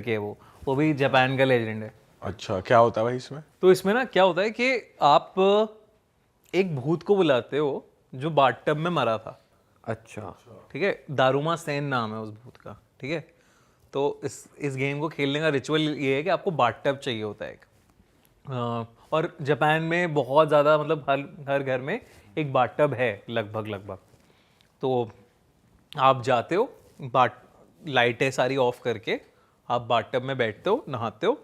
करके है वो भी जापान का लेजेंड है। अच्छा, क्या होता है भाई इसमें? तो इसमें ना क्या होता है कि आप एक भूत को बुलाते हो जो बाथटब में मरा था। अच्छा। ठीक है, दारुमा सेन नाम है उस भूत का। ठीक है, तो इस गेम को खेलने का रिचुअल ये है कि आपको बाथटब चाहिए होता है एक। और जापान में बहुत ज़्यादा, मतलब हर हर घर में एक बाथटब है लगभग लगभग। तो आप जाते हो, बाट लाइटें सारी ऑफ करके आप बाथटब में बैठते हो, नहाते हो,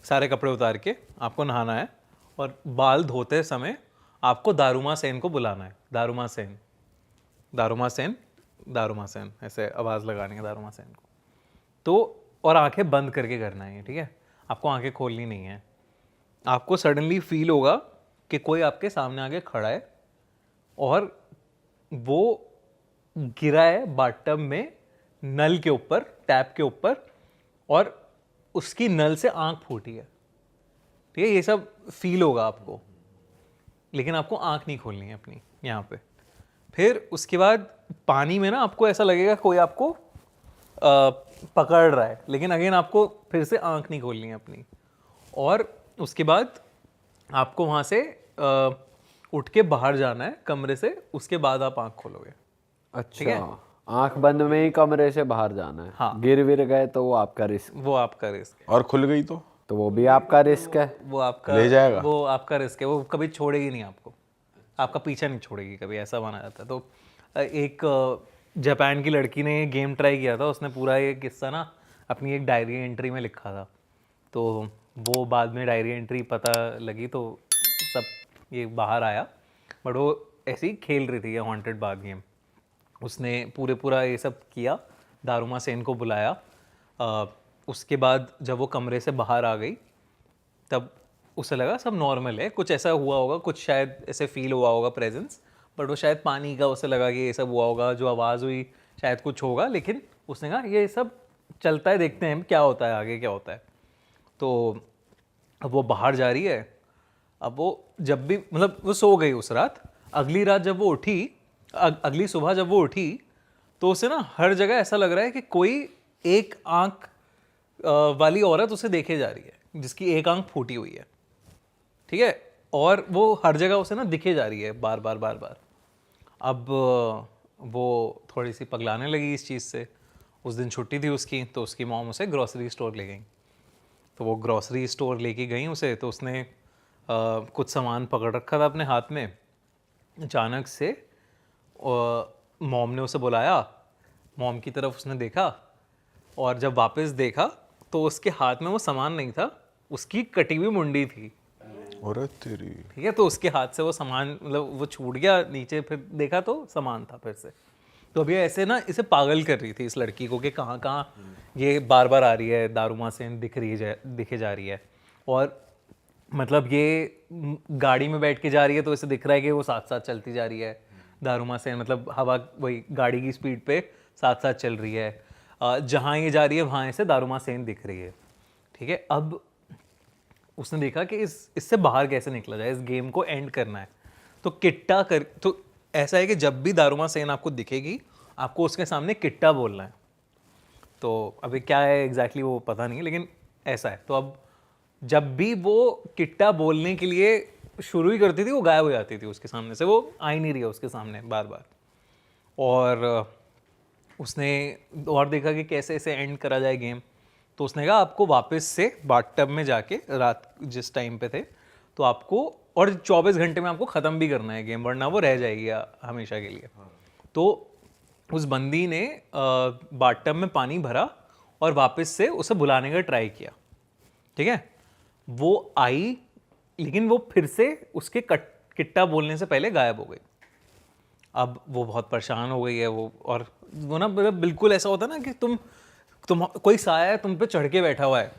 सारे कपड़े उतार के आपको नहाना है। और बाल धोते समय आपको दारुमा सेन को बुलाना है। Daruma Sen, daruma Sen, daruma Sen, ऐसे आवाज़ लगानी है दारुमा सेन को। तो और आंखें बंद करके करना है ये, ठीक है, आपको आंखें खोलनी नहीं है। आपको सडनली फील होगा कि कोई आपके सामने आके खड़ा है और वो गिरा है बाथटब में नल के ऊपर, टैप के ऊपर, और उसकी नल से आंख फूटी है। ठीक है, ये सब फील होगा आपको, लेकिन आपको आंख नहीं खोलनी है अपनी यहाँ पे। फिर उसके बाद पानी में ना आपको ऐसा लगेगा कोई आपको पकड़ रहा है, लेकिन अगेन आपको फिर से आंख नहीं खोलनी है अपनी। और उसके बाद आपको वहाँ से उठ के बाहर जाना है कमरे से, उसके बाद आप आंख खोलोगे। अच्छा, आंख बंद में ही कमरे से बाहर जाना है। हाँ। गिर विर गए तो वो आपका रिस्क, वो आपका रिस्क है। और खुल गई तो वो भी आपका रिस्क है। वो आपका ले जाएगा? वो आपका रिस्क है, वो कभी छोड़ेगी नहीं आपको, आपका पीछा नहीं छोड़ेगी कभी, ऐसा माना जाता है। तो एक जापान की लड़की ने ये गेम ट्राई किया था, उसने पूरा ये किस्सा ना अपनी एक डायरी एंट्री में लिखा था। तो वो बाद में डायरी एंट्री पता लगी तो सब ये बाहर आया, बट वो ऐसे ही खेल रही थी ये हॉन्टेड बाथ गेम। उसने पूरा ये सब किया, दारुमा सेन को बुलाया। उसके बाद जब वो कमरे से बाहर आ गई तब उसे लगा सब नॉर्मल है, कुछ ऐसा हुआ होगा, कुछ शायद ऐसे फील हुआ होगा प्रेजेंस, बट वो शायद पानी का, उसे लगा कि ये सब हुआ होगा, जो आवाज़ हुई शायद कुछ होगा। लेकिन उसने कहा ये सब चलता है, देखते हैं क्या होता है आगे, क्या होता है। तो अब वो बाहर जा रही है। अब वो जब भी, मतलब वो सो गई उस रात, अगली रात जब वो उठी, अगली सुबह जब वो उठी तो उसे ना हर जगह ऐसा लग रहा है कि कोई एक आंख वाली औरत उसे देखे जा रही है, जिसकी एक आंख फूटी हुई है। ठीक है, और वो हर जगह उसे ना दिखे जा रही है बार बार बार बार। अब वो थोड़ी सी पगलाने लगी इस चीज़ से। उस दिन छुट्टी थी उसकी, तो उसकी मॉम उसे ग्रॉसरी स्टोर ले गई। तो वो ग्रॉसरी स्टोर लेके गई उसे, तो उसने कुछ सामान पकड़ रखा था अपने हाथ में। अचानक से मॉम ने उसे बुलाया, मॉम की तरफ उसने देखा, और जब वापस देखा तो उसके हाथ में वो सामान नहीं था, उसकी कटी हुई मुंडी थी। अरे तेरी। ठीक है, तो उसके हाथ से वो सामान, मतलब वो छूट गया नीचे, फिर देखा तो सामान था फिर से। तो अभी ऐसे ना इसे पागल कर रही थी इस लड़की को कि कहाँ कहाँ ये बार बार आ रही है, दारुमा सेन दिखे जा रही है। और मतलब ये गाड़ी में बैठ के जा रही है तो इसे दिख रहा है कि वो साथ साथ चलती जा रही है दारुमा सेन, मतलब हवा वही गाड़ी की स्पीड पे साथ साथ चल रही है। जहाँ ये जा रही है वहाँ इसे दारुमा सेन दिख रही है। ठीक है, अब उसने देखा कि इससे बाहर कैसे निकला जाए, इस गेम को एंड करना है। तो किट्टा कर, तो ऐसा है कि जब भी दारुमा सेन आपको दिखेगी आपको उसके सामने किट्टा बोलना है। तो अभी क्या है एग्जैक्टली वो पता नहीं है, लेकिन ऐसा है। तो अब जब भी वो किट्टा बोलने के लिए शुरू ही करती थी वो गायब हो जाती थी उसके सामने से, वो आ ही नहीं रही है उसके सामने बार बार। और उसने और देखा कि कैसे इसे एंड करा जाए गेम। तो उसने कहा आपको वापस से बाथटब में जाके रात जिस टाइम पे थे तो आपको, और 24 घंटे में आपको ख़त्म भी करना है गेम, वरना वो रह जाएगी हमेशा के लिए। तो उस बंदी ने बाथटब में पानी भरा और वापस से उसे बुलाने का ट्राई किया। ठीक है, वो आई, लेकिन वो फिर से उसके किट्टा बोलने से पहले गायब हो गई। अब वो बहुत परेशान हो गई है वो, और वो ना बिल्कुल ऐसा होता है ना कि तुम कोई साया है तुम पे चढ़ के बैठा हुआ है,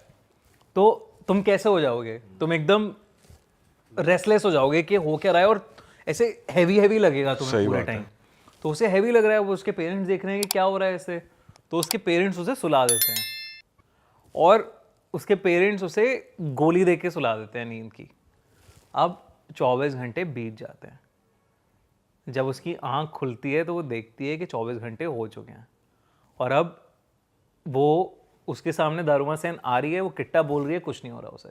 तो तुम कैसे हो जाओगे, तुम एकदम रेस्टलेस हो जाओगे कि हो क्या रहा है, और ऐसे हैवी हैवी लगेगा तुम्हें पूरे टाइम। तो उसे हैवी लग रहा है, वो उसके पेरेंट्स देख रहे हैं कि क्या हो रहा है ऐसे, तो उसके पेरेंट्स उसे सुला देते हैं, और उसके पेरेंट्स उसे गोली दे के सुला देते हैं नींद की। अब 24 घंटे बीत जाते हैं। जब उसकी आंख खुलती है तो वो देखती है कि 24 घंटे हो चुके हैं, और अब वो उसके सामने दारुमा सेन आ रही है, वो किट्टा बोल रही है, कुछ नहीं हो रहा उसे,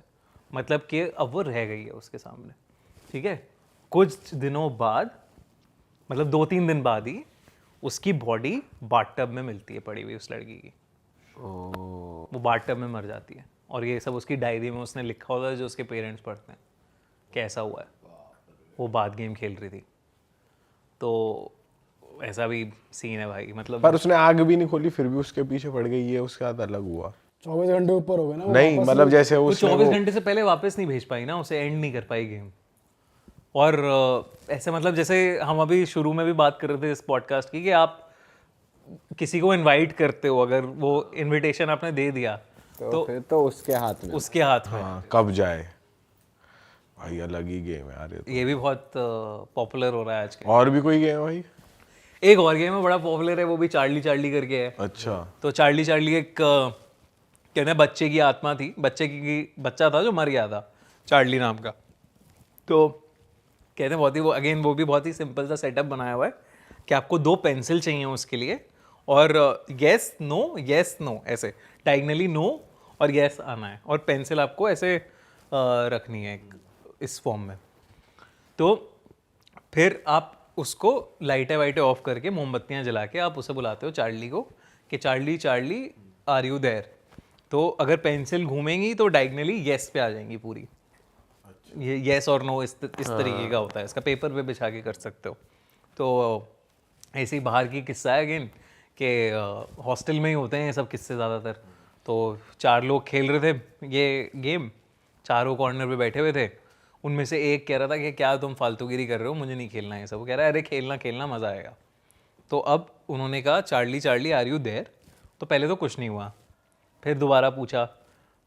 मतलब कि अब वो रह गई है उसके सामने, ठीक है। कुछ दिनों बाद, मतलब 2-3 दिन बाद ही उसकी बॉडी बाथटब में मिलती है पड़ी हुई उस लड़की की। वो बाथटब में मर जाती है, और ये सब उसकी डायरी में उसने लिखा होता है जो उसके पेरेंट्स पढ़ते हैं कैसा हुआ है। वो बात गेम खेल रही थी, तो ऐसा भी सीन है भाई, मतलब पर उसने आग भी नहीं खोली, फिर भी उसके पीछे पड़ गई, ये उसके साथ अलग हुआ। 24 घंटे ऊपर हो गए ना वो नहीं वापस मतलब जैसे वो उसने 24 घंटे से पहले वापस नहीं भेज पाई ना उसे, एंड नहीं कर पाई गेम। और ऐसे मतलब जैसे हम अभी शुरू में भी बात कर रहे थे इस पॉडकास्ट की कि आप किसी को इनवाइट करते हो, अगर वो इनविटेशन आपने दे दिया तो फिर तो उसके हाथ में। उसके हाथ में। हाँ कब जाए भाई, अलग ही गेम है यार ये तो। ये भी बहुत पॉपुलर हो रहा है आजकल। और भी कोई गेम है भाई? एक और गेम है बड़ा पॉपुलर है, वो भी चार्ली चार्ली करके है। अच्छा। तो चार्ली चार्ली एक कहते हैं बच्चे की आत्मा थी, बच्चा था जो मर गया था, चार्ली नाम का। तो कहते हैं बहुत ही वो अगेन वो भी बहुत ही सिंपल सा सेटअप बनाया हुआ है कि आपको 2 पेंसिल चाहिए उसके लिए, और येस नो ऐसे डायगनली नो और येस आना है, और पेंसिल आपको ऐसे रखनी है इस फॉर्म में। तो फिर आप उसको लाइटें वाइटें ऑफ करके मोमबत्तियां जला के आप उसे बुलाते हो चार्ली को कि Charlie Charlie are you there. तो अगर पेंसिल घूमेंगी तो डायगनली येस पे आ जाएंगी पूरी। ये येस और नो इस तरीके का होता है, इसका पेपर पे बिछा के कर सकते हो। तो ऐसे ही बाहर की किस्सा है अगेन कि हॉस्टल में ही होते हैं ये सब किस्से ज़्यादातर। तो 4 लोग खेल रहे थे ये गेम, चारों कॉर्नर पे बैठे हुए थे। उनमें से एक कह रहा था कि क्या तुम फालतूगिरी कर रहे हो, मुझे नहीं खेलना है सब। वो कह रहा है अरे खेलना मज़ा आएगा। तो अब उन्होंने कहा Charlie Charlie are you there. तो पहले तो कुछ नहीं हुआ, फिर दोबारा पूछा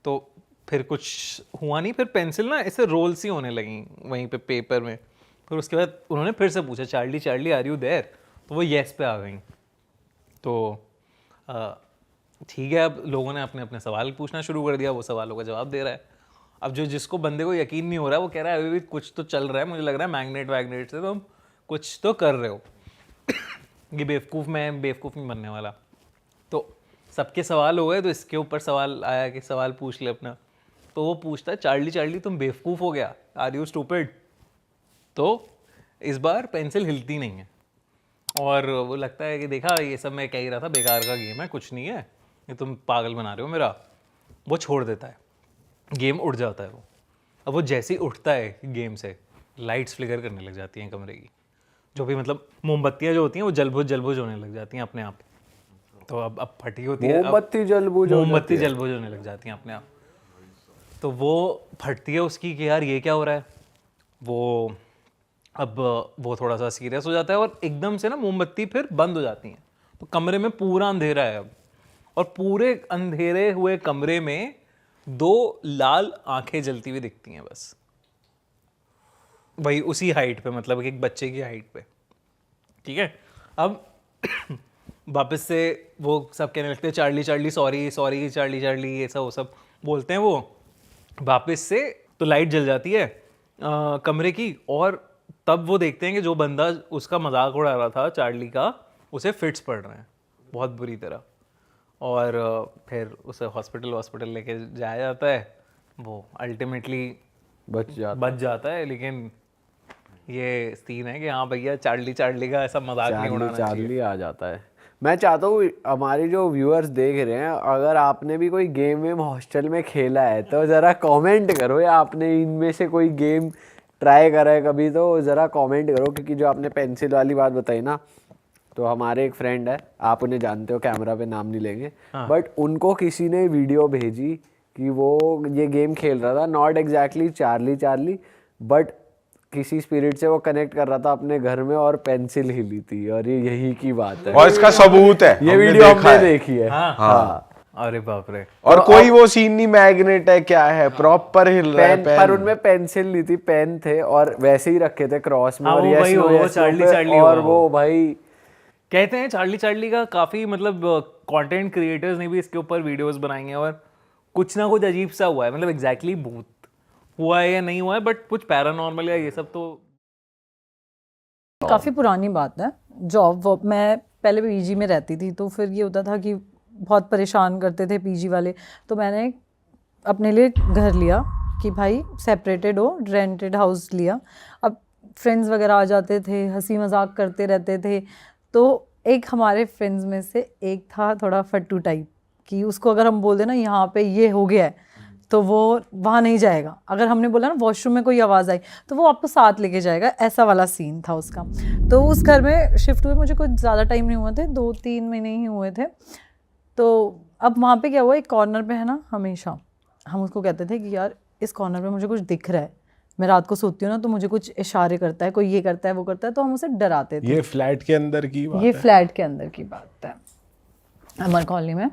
तो फिर कुछ हुआ नहीं, फिर पेंसिल ना ऐसे रोल सी होने लगी वहीं पे पेपर में। फिर उसके बाद उन्होंने फिर से पूछा Charlie Charlie are you there, तो वो येस पे आ गई। तो ठीक है, अब लोगों ने अपने अपने सवाल पूछना शुरू कर दिया, वो सवालों का जवाब दे रहा है। अब जिसको बंदे को यकीन नहीं हो रहा है वो कह रहा है अभी भी कुछ तो चल रहा है, मुझे लग रहा है मैग्नेट वैग्नेट से तुम कुछ तो कर रहे हो। ये बेवकूफ़ नहीं बनने वाला। तो सबके सवाल हो गए, तो इसके ऊपर सवाल आया कि सवाल पूछ ले अपना। तो वो पूछता है चार्ली चार्ली तुम बेवकूफ़ हो गया, आर यू स्टूपिड। तो इस बार पेंसिल हिलती नहीं है, और वो लगता है कि देखा ये सब मैं कह ही रहा था, बेकार का गेम है, कुछ नहीं है, ये तुम पागल बना रहे हो मेरा। वो छोड़ देता है, गेम उठ जाता है वो। अब वो जैसे ही उठता है गेम से, लाइट्स फ्लिकर करने लग जाती हैं कमरे की, जो भी मतलब मोमबत्तियाँ जो होती हैं वो जलबुझ होने लग जाती हैं अपने आप। तो अब फटी होती है, मोमबत्ती जलबुझ होने लग जाती हैं अपने आप। तो वो फटती है उसकी कि यार ये क्या हो रहा है। वो थोड़ा सा सीरियस हो जाता है, और एकदम से ना मोमबत्ती फिर बंद हो जाती हैं। तो कमरे में पूरा अंधेरा है अब, और पूरे अंधेरे हुए कमरे में 2 लाल आंखें जलती हुई दिखती हैं बस, वही उसी हाइट पे, मतलब एक बच्चे की हाइट पे, ठीक है। अब वापस से वो सब कहने लगते हैं Charlie Charlie sorry sorry Charlie Charlie, ये सब वो सब बोलते हैं वो वापस से। तो लाइट जल जाती है कमरे की, और तब वो देखते हैं कि जो बंदा उसका मजाक उड़ा रहा था चार्ली का, उसे फिट्स पड़ रहे हैं बहुत बुरी तरह। और फिर उसे हॉस्पिटल लेके जाया जाता है। वो अल्टीमेटली बच जाता है, लेकिन ये सीन है कि हाँ भैया चार्ली चार्ली का ऐसा मजाक नहीं उड़ाना चाहिए। चार्ली आ जाता है। मैं चाहता हूँ हमारे जो व्यूअर्स देख रहे हैं, अगर आपने भी कोई गेम वेम हॉस्टल में खेला है तो ज़रा कमेंट करो, या आपने इनमें से कोई गेम ट्राई करा है कभी तो ज़रा कमेंट करो। क्योंकि जो आपने पेंसिल वाली बात बताई ना, तो हमारे एक फ्रेंड है, आप उन्हें जानते हो, कैमरा पे नाम नहीं लेंगे, बट उनको किसी ने वीडियो भेजी कि वो ये गेम खेल रहा था, not exactly Charlie Charlie, but किसी स्पिरिट से वो कनेक्ट कर रहा था अपने घर में, और पेंसिल हिली थी, और ये यही की बात है। और इसका सबूत है, ये वीडियो हमने देखी है। हाँ। अरे बाप रे। और कोई वो सीन नहीं मैग्नेट है क्या है, प्रॉपर हिल रहा है पेन। पर उनमें पेंसिल नहीं थी, पेन थे, और वैसे ही रखे थे क्रॉस में। हाँ, और वो भाई वो चार्ली चार्ली, और वो भाई कहते हैं चार्ली चार्ली का काफी मतलब कंटेंट क्रिएटर्स ने भी इसके ऊपर वीडियोस बनाई हैं, और कुछ ना कुछ अजीब सा हुआ है, मतलब एग्जैक्टली भूत हुआ है या नहीं हुआ है, बट कुछ पैरानॉर्मल या ये सब तो काफ़ी पुरानी बात है। जॉब मैं पहले पीजी में रहती थी, तो फिर ये होता था कि बहुत परेशान करते थे पीजी वाले, तो मैंने अपने लिए घर लिया कि भाई सेपरेटेड हो, रेंटेड हाउस लिया। अब फ्रेंड्स वगैरह आ जाते थे, हंसी मजाक करते रहते थे। तो एक हमारे फ्रेंड्स में से एक था थोड़ा फट्टू टाइप, कि उसको अगर हम बोल दें ना यहाँ पे ये हो गया है, तो वो वहाँ नहीं जाएगा। अगर हमने बोला ना वॉशरूम में कोई आवाज़ आई, तो वो आपको साथ लेके जाएगा, ऐसा वाला सीन था उसका। तो उस घर में शिफ्ट हुए मुझे कुछ ज़्यादा टाइम नहीं हुआ थे, 2-3 महीने ही हुए थे। तो अब वहाँ पे क्या हुआ, एक कॉर्नर पे है ना, हमेशा हम उसको कहते थे कि यार इस कॉर्नर पे मुझे कुछ दिख रहा है। मैं रात को सोती हूँ ना, तो मुझे कुछ इशारे करता है, कोई ये करता है वो करता है, तो हम उसे डराते थे। ये फ्लैट के अंदर की बात ये है? फ्लैट के अंदर की बात है, अमर कॉलोनी में।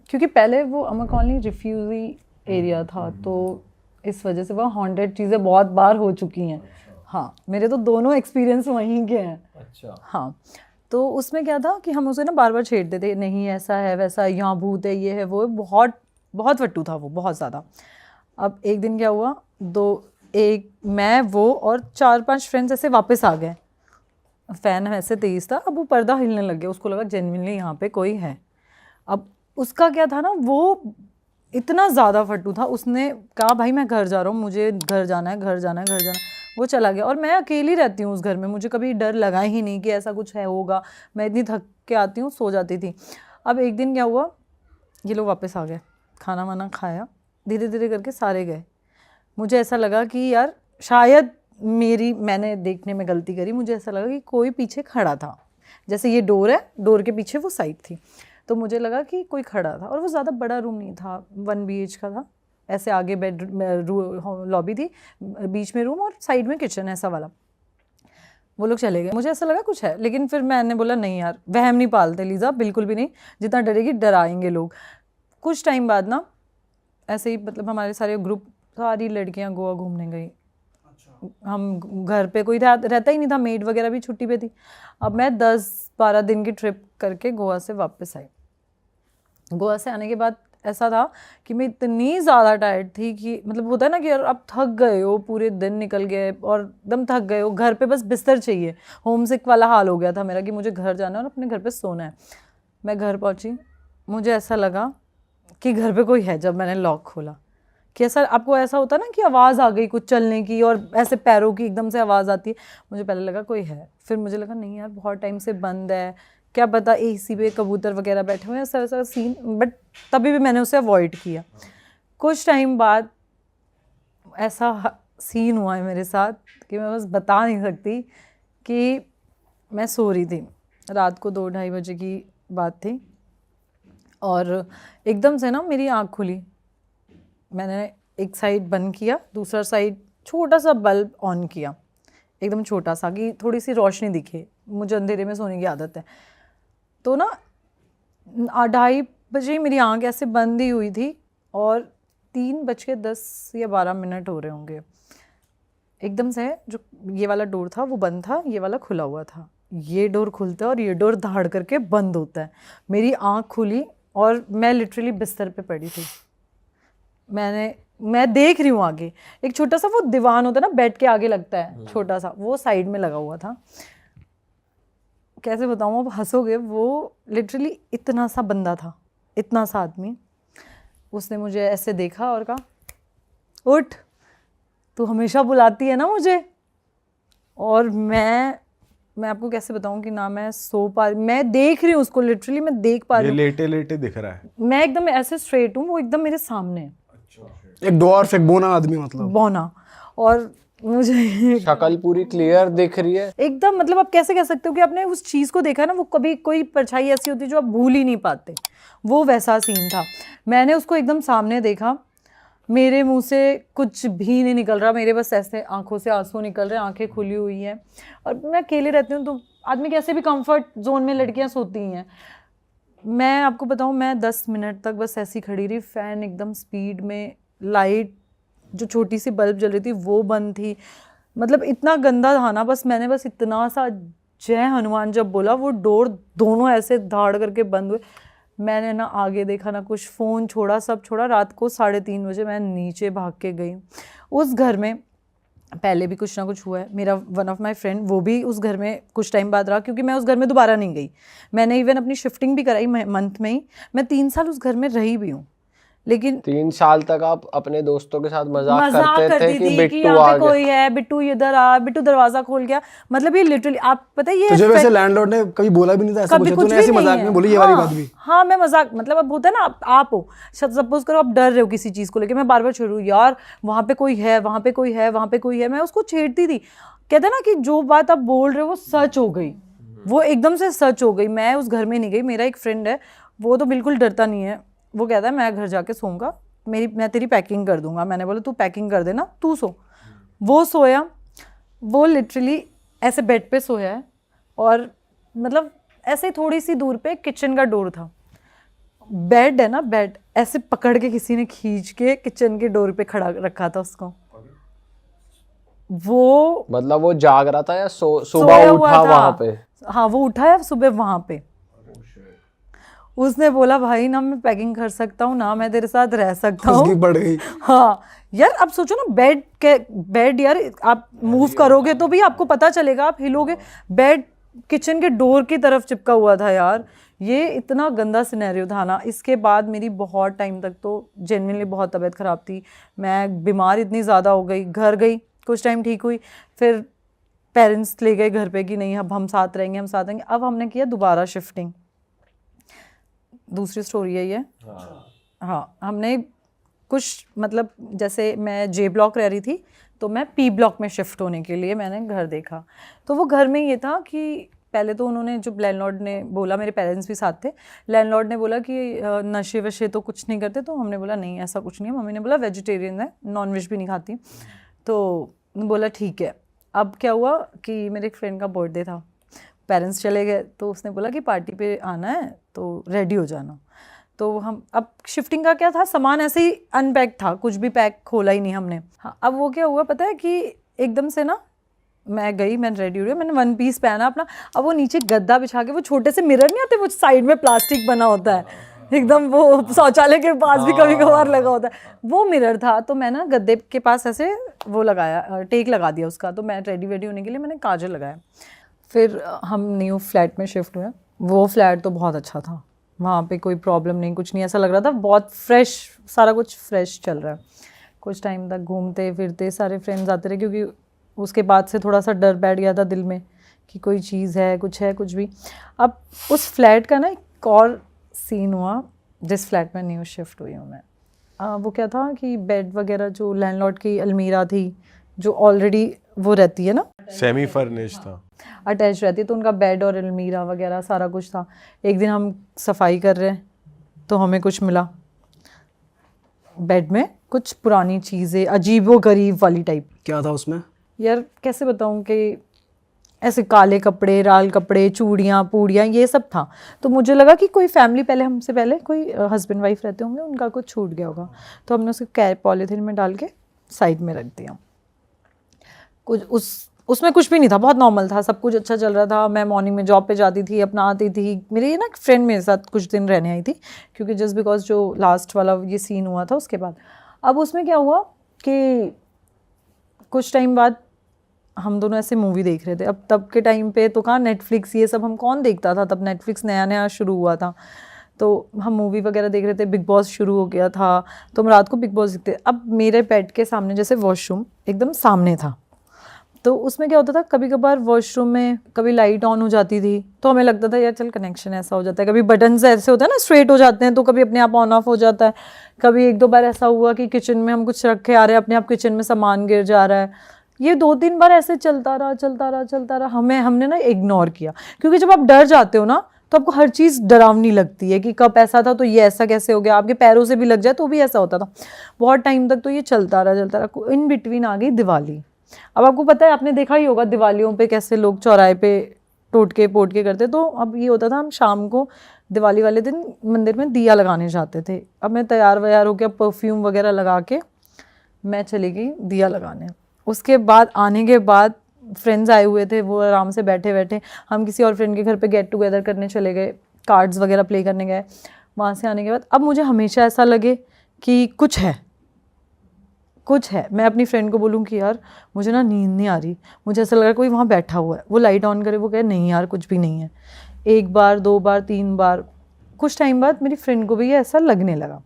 क्योंकि पहले वो अमर कॉलोनी रिफ्यूजी एरिया था, तो इस वजह से वहाँ हॉन्टेड चीज़ें बहुत बार हो चुकी हैं। हाँ, मेरे तो दोनों एक्सपीरियंस वहीं के हैं। अच्छा। हाँ, तो उसमें क्या था कि हम उसे ना बार बार छेड़ते थे, नहीं ऐसा है वैसा है, यहाँ भूत है, ये है वो है। बहुत बहुत फट्टू था वो, बहुत ज़्यादा। अब एक दिन क्या हुआ, मैं वो और 4-5 फ्रेंड्स ऐसे वापस आ गए। फ़ैन वैसे तेज़ था, अब वो पर्दा हिलने लग गया, उसको लगा जेन्युइनली यहाँ पे कोई है। अब उसका क्या था ना, वो इतना ज़्यादा फट्टू था, उसने कहा भाई मैं घर जा रहा हूँ, मुझे घर जाना है, घर जाना है, घर जाना है। वो चला गया, और मैं अकेली रहती हूँ उस घर में, मुझे कभी डर लगा ही नहीं कि ऐसा कुछ है होगा। मैं इतनी थक के आती हूँ, सो जाती थी। अब एक दिन क्या हुआ, ये लोग वापस आ गए, खाना वाना खाया, धीरे धीरे करके सारे गए। मुझे ऐसा लगा कि यार शायद मैंने देखने में गलती करी। मुझे ऐसा लगा कि कोई पीछे खड़ा था, जैसे ये डोर है, डोर के पीछे वो साइड थी, तो मुझे लगा कि कोई खड़ा था। और वो ज़्यादा बड़ा रूम नहीं था, 1 BH का था। ऐसे आगे लॉबी थी, बीच में रूम और साइड में किचन, ऐसा वाला। वो लोग चले गए, मुझे ऐसा लगा कुछ है, लेकिन फिर मैंने बोला नहीं यार, वहम नहीं पालते लीजा, बिल्कुल भी नहीं, जितना डरेगी डराएंगे लोग। कुछ टाइम बाद ना ऐसे ही, मतलब हमारे सारे ग्रुप, सारी लड़कियां गोवा घूमने गई। हम घर पे कोई रहता ही नहीं था, मेड वगैरह भी छुट्टी पे थी। अब मैं 10-12 दिन की ट्रिप करके गोवा से वापस आई। गोवा से आने के बाद ऐसा था कि मैं इतनी ज़्यादा टायर्ड थी कि, मतलब होता है ना कि यार आप थक गए हो, पूरे दिन निकल गए और एकदम थक गए हो, घर पे बस बिस्तर चाहिए। होम सिक वाला हाल हो गया था मेरा कि मुझे घर जाना है और अपने घर पे सोना है। मैं घर पहुंची, मुझे ऐसा लगा कि घर पे कोई है। जब मैंने लॉक खोला, कि ऐसा आपको ऐसा होता है ना कि आवाज़ आ गई कुछ चलने की, और ऐसे पैरों की एकदम से आवाज़ आती है। मुझे पहले लगा कोई है, फिर मुझे लगा नहीं यार बहुत टाइम से बंद है, क्या पता AC पे कबूतर वगैरह बैठे हुए हैं, ऐसा ऐसा सीन। बट तभी भी मैंने उसे अवॉइड किया। कुछ टाइम बाद ऐसा सीन हुआ है मेरे साथ कि मैं बस बता नहीं सकती। कि मैं सो रही थी, रात को 2-2:30 बजे की बात थी, और एकदम से ना मेरी आँख खुली। मैंने एक साइड बंद किया, दूसरा साइड छोटा सा बल्ब ऑन किया, एकदम छोटा सा, कि थोड़ी सी रोशनी दिखे। मुझे अंधेरे में सोने की आदत है। तो ना 2:30 बजे मेरी आँख ऐसे बंद ही हुई थी, और 3:10 या 12 मिनट हो रहे होंगे। एकदम से जो ये वाला डोर था वो बंद था, ये वाला खुला हुआ था। ये डोर खुलता है और ये डोर धाड़ करके बंद होता है। मेरी आँख खुली और मैं लिटरली बिस्तर पे पड़ी थी। मैं देख रही हूँ आगे, एक छोटा सा वो दीवान होता है ना, बेड के आगे लगता है छोटा सा, वो साइड में लगा हुआ था। कैसे बताऊँ, आप हंसोगे, वो लिटरली इतना सा बंदा था, इतना सा आदमी। उसने मुझे ऐसे देखा और कहा उठ, तू हमेशा बुलाती है ना मुझे। और मैं आपको कैसे बताऊं कि ना मैं सो पा रही, मैं देख रही हूँ उसको, लिटरली मैं देख पा रही हूँ। लेटे लेटे दिख रहा है, मैं एकदम ऐसे स्ट्रेट हूँ, वो एकदम मेरे सामने है, एक डॉर्फ, एक बोना आदमी, मतलब बौना। और मुझे शक्ल पूरी क्लियर दिख रही है एकदम, मतलब आप कैसे कह सकते हो कि आपने उस चीज़ को देखा ना, वो कभी कोई परछाई ऐसी होती है जो आप भूल ही नहीं पाते, वो वैसा सीन था। मैंने उसको एकदम सामने देखा, मेरे मुंह से कुछ भी नहीं निकल रहा, मेरे बस ऐसे आंखों से आंसू निकल रहे हैं, आंखें खुली हुई हैं। और मैं अकेले रहती हूँ, तो आदमी कैसे भी कंफर्ट जोन में लड़कियाँ सोती हैं। मैं आपको बताऊँ, मैं 10 मिनट तक बस ऐसी खड़ी रही, फ़ैन एकदम स्पीड में, लाइट जो छोटी सी बल्ब जल रही थी वो बंद थी, मतलब इतना गंदा था ना। मैंने इतना सा जय हनुमान जब बोला, वो डोर दोनों ऐसे धाड़ करके बंद हुए। मैंने ना आगे देखा ना कुछ, फ़ोन छोड़ा, सब छोड़ा। रात को 3:30 बजे मैं नीचे भाग के गई। उस घर में पहले भी कुछ ना कुछ हुआ है। मेरा वन ऑफ माय फ्रेंड वो भी उस घर में कुछ टाइम बाद रहा, क्योंकि मैं उस घर में दोबारा नहीं गई। मैंने इवन अपनी शिफ्टिंग भी कराई मंथ में ही। मैं 3 साल उस घर में रही भी हूँ, लेकिन 3 साल तक आप अपने दोस्तों के साथ मजाक मजाक करते थे करती कि थी कि बिट्टू यहाँ आ पे गया। कोई है, बिट्टू इधर आ, बिट्टू दरवाजा खोल गया। मतलब ये लिटरली, आप पता है ये तुझे वैसे लैंडलॉर्ड ने कभी बोला भी नहीं था ऐसा कभी कुछ? कुछ तूने भी ऐसी नहीं मजाक है। में बोली ये वाली बात भी? हाँ, मैं मजाक, मतलब अब होता है ना, आप हो, सपोज करो आप डर रहे हो किसी चीज को लेके, मैं बार बार छेड़ू, यार वहां पे कोई है, वहां पे कोई है, वहां पे कोई है, मैं उसको छेड़ती थी। कहते हैं ना कि जो बात आप बोल रहे हो वो सच हो गई, वो एकदम से सच हो गई। मैं उस घर में नहीं गई। मेरा एक फ्रेंड है, वो तो बिल्कुल डरता नहीं है। वो कहता है मैं घर जाके सोऊंगा, मैं तेरी पैकिंग कर दूंगा। मैंने बोला तू पैकिंग कर देना, तू सो। वो सोया, वो लिटरली ऐसे बेड पे सोया है, और मतलब ऐसे ही थोड़ी सी दूर पे किचन का डोर था। बेड है ना, बेड ऐसे पकड़ के किसी ने खींच के किचन के डोर पे खड़ा रखा था उसको। वो मतलब वो जाग रहा था या सुबह सोया हुआ उठा था। वहां पे? हाँ, वो उठा है सुबह वहां पे। उसने बोला भाई ना मैं पैकिंग कर सकता हूँ ना मैं तेरे साथ रह सकता उसकी हूँ। पड़ गई। हाँ यार, अब सोचो ना, बेड यार, आप मूव करोगे तो भी आपको पता चलेगा, आप हिलोगे। बेड किचन के डोर की तरफ चिपका हुआ था यार। ये इतना गंदा सिनेरियो था ना। इसके बाद मेरी बहुत टाइम तक तो जेन्युइनली बहुत तबीयत ख़राब थी। मैं बीमार इतनी ज़्यादा हो गई। घर गई, कुछ टाइम ठीक हुई, फिर पेरेंट्स ले गए घर पे कि नहीं अब हम साथ रहेंगे, हम साथ रहेंगे। अब हमने किया दोबारा शिफ्टिंग। दूसरी स्टोरी है ये। हाँ, हमने कुछ, मतलब जैसे मैं जे ब्लॉक रह रही थी, तो मैं पी ब्लॉक में शिफ्ट होने के लिए मैंने घर देखा। तो वो घर में ये था कि पहले तो उन्होंने, जो लैंडलॉर्ड ने बोला, मेरे पेरेंट्स भी साथ थे, लैंडलॉर्ड ने बोला कि नशे वशे तो कुछ नहीं करते। तो हमने बोला नहीं ऐसा कुछ नहीं है। मम्मी ने बोला वेजिटेरियन है, नॉन वेज भी नहीं खाती। तो बोला ठीक है। अब क्या हुआ कि मेरे एक फ्रेंड का बर्थडे था, पेरेंट्स चले गए, तो उसने बोला कि पार्टी पे आना है तो रेडी हो जाना। तो हम, अब शिफ्टिंग का क्या था, सामान ऐसे ही अनपैक था, कुछ भी पैक खोला ही नहीं हमने। हाँ, अब वो क्या हुआ पता है कि एकदम से ना मैं गई, मैं रेडी हो रही, मैंने 1 पीस पहना अपना। अब वो नीचे गद्दा बिछा के, वो छोटे से मिरर नहीं आते, वो साइड में प्लास्टिक बना होता है एकदम, वो शौचालय के पास भी कभी कभार लगा होता है, वो मिरर था। तो मैं ना गद्दे के पास ऐसे वो लगाया, टेक लगा दिया उसका। तो मैं रेडी वेडी होने के लिए मैंने काजल लगाया। फिर हम न्यू फ्लैट में शिफ्ट हुए। वो फ्लैट तो बहुत अच्छा था, वहाँ पे कोई प्रॉब्लम नहीं, कुछ नहीं, ऐसा लग रहा था बहुत फ्रेश, सारा कुछ फ्रेश चल रहा है। कुछ टाइम तक घूमते फिरते सारे फ्रेंड्स आते रहे, क्योंकि उसके बाद से थोड़ा सा डर बैठ गया था दिल में कि कोई चीज़ है, कुछ भी। अब उस फ्लैट का ना एक और सीन हुआ, जिस फ्लैट में न्यू शिफ्ट हुई हूँ मैं। वो क्या था कि बेड वगैरह, जो लैंडलॉर्ड की अलमीरा थी, जो ऑलरेडी वो रहती है ना, सेमी फर्निश्ड था, अटैच रहती है, तो उनका बेड और अलमीरा वगैरह सारा कुछ था। एक दिन हम सफाई कर रहे हैं तो हमें कुछ मिला बेड में, कुछ पुरानी चीज़ें, अजीबो गरीब वाली टाइप। क्या था उसमें? यार कैसे बताऊँ कि ऐसे काले कपड़े, लाल कपड़े, चूड़ियाँ पूड़ियाँ, ये सब था। तो मुझे लगा कि कोई फैमिली पहले, हमसे पहले कोई हस्बैंड वाइफ रहते होंगे, उनका कुछ छूट गया होगा। तो हमने उसे पॉलीथीन में डाल के साइड में रख दिया। कुछ उसमें कुछ भी नहीं था, बहुत नॉर्मल था, सब कुछ अच्छा चल रहा था। मैं मॉर्निंग में जॉब पे जाती थी, अपना आती थी। मेरी ना फ्रेंड मेरे साथ कुछ दिन रहने आई थी, क्योंकि जस्ट बिकॉज जो लास्ट वाला ये सीन हुआ था उसके बाद। अब उसमें क्या हुआ कि कुछ टाइम बाद हम दोनों ऐसे मूवी देख रहे थे। अब तब के टाइम पे तो कहाँ नेटफ्लिक्स ये सब हम कौन देखता था, तब नेटफ्लिक्स नया नया शुरू हुआ था। तो हम मूवी वगैरह देख रहे थे, बिग बॉस शुरू हो गया था, तो हम रात को बिग बॉस देखते। अब मेरे बेड के सामने जैसे वॉशरूम एकदम सामने था, तो उसमें क्या होता था, कभी कभार वॉशरूम में कभी लाइट ऑन हो जाती थी, तो हमें लगता था यार चल कनेक्शन ऐसा हो जाता है। कभी बटन ऐसे होता है ना, स्ट्रेट हो जाते हैं, तो कभी अपने आप ऑन ऑफ हो जाता है। कभी 1-2 बार ऐसा हुआ कि किचन में हम कुछ रखे आ रहे हैं, अपने आप किचन में सामान गिर जा रहा है। ये 2-3 बार ऐसे चलता रहा। हमने ना इग्नोर किया, क्योंकि जब आप डर जाते हो ना, तो आपको हर चीज़ डरावनी लगती है कि कब ऐसा था तो ये ऐसा कैसे हो गया, आपके पैरों से भी लग जाए तो भी ऐसा होता था। बहुत टाइम तक तो ये चलता रहा। इन बिटवीन आ गई दिवाली। अब आपको पता है, आपने देखा ही होगा दिवालियों पे कैसे लोग चौराहे पे टोटके पोटके करते। तो अब ये होता था, हम शाम को दिवाली वाले दिन मंदिर में दिया लगाने जाते थे। अब मैं तैयार व्यार हो गया, परफ्यूम वगैरह लगा के मैं चली गई दिया लगाने। उसके बाद आने के बाद फ्रेंड्स आए हुए थे, वो आराम से बैठे बैठे, हम किसी और फ्रेंड के घर पे गेट टुगेदर करने चले गए, कार्ड्स वगैरह प्ले करने गए। वहाँ से आने के बाद अब मुझे हमेशा ऐसा लगे कि कुछ है, कुछ है, मैं अपनी फ्रेंड को बोलूँ कि यार मुझे ना नींद नहीं आ रही, मुझे ऐसा लग रहा है कोई वहाँ बैठा हुआ है, वो लाइट ऑन करे, वो कहे नहीं यार कुछ भी नहीं है। 1 बार 2 बार 3 बार, कुछ टाइम बाद मेरी फ्रेंड को भी ये ऐसा लगने लगा।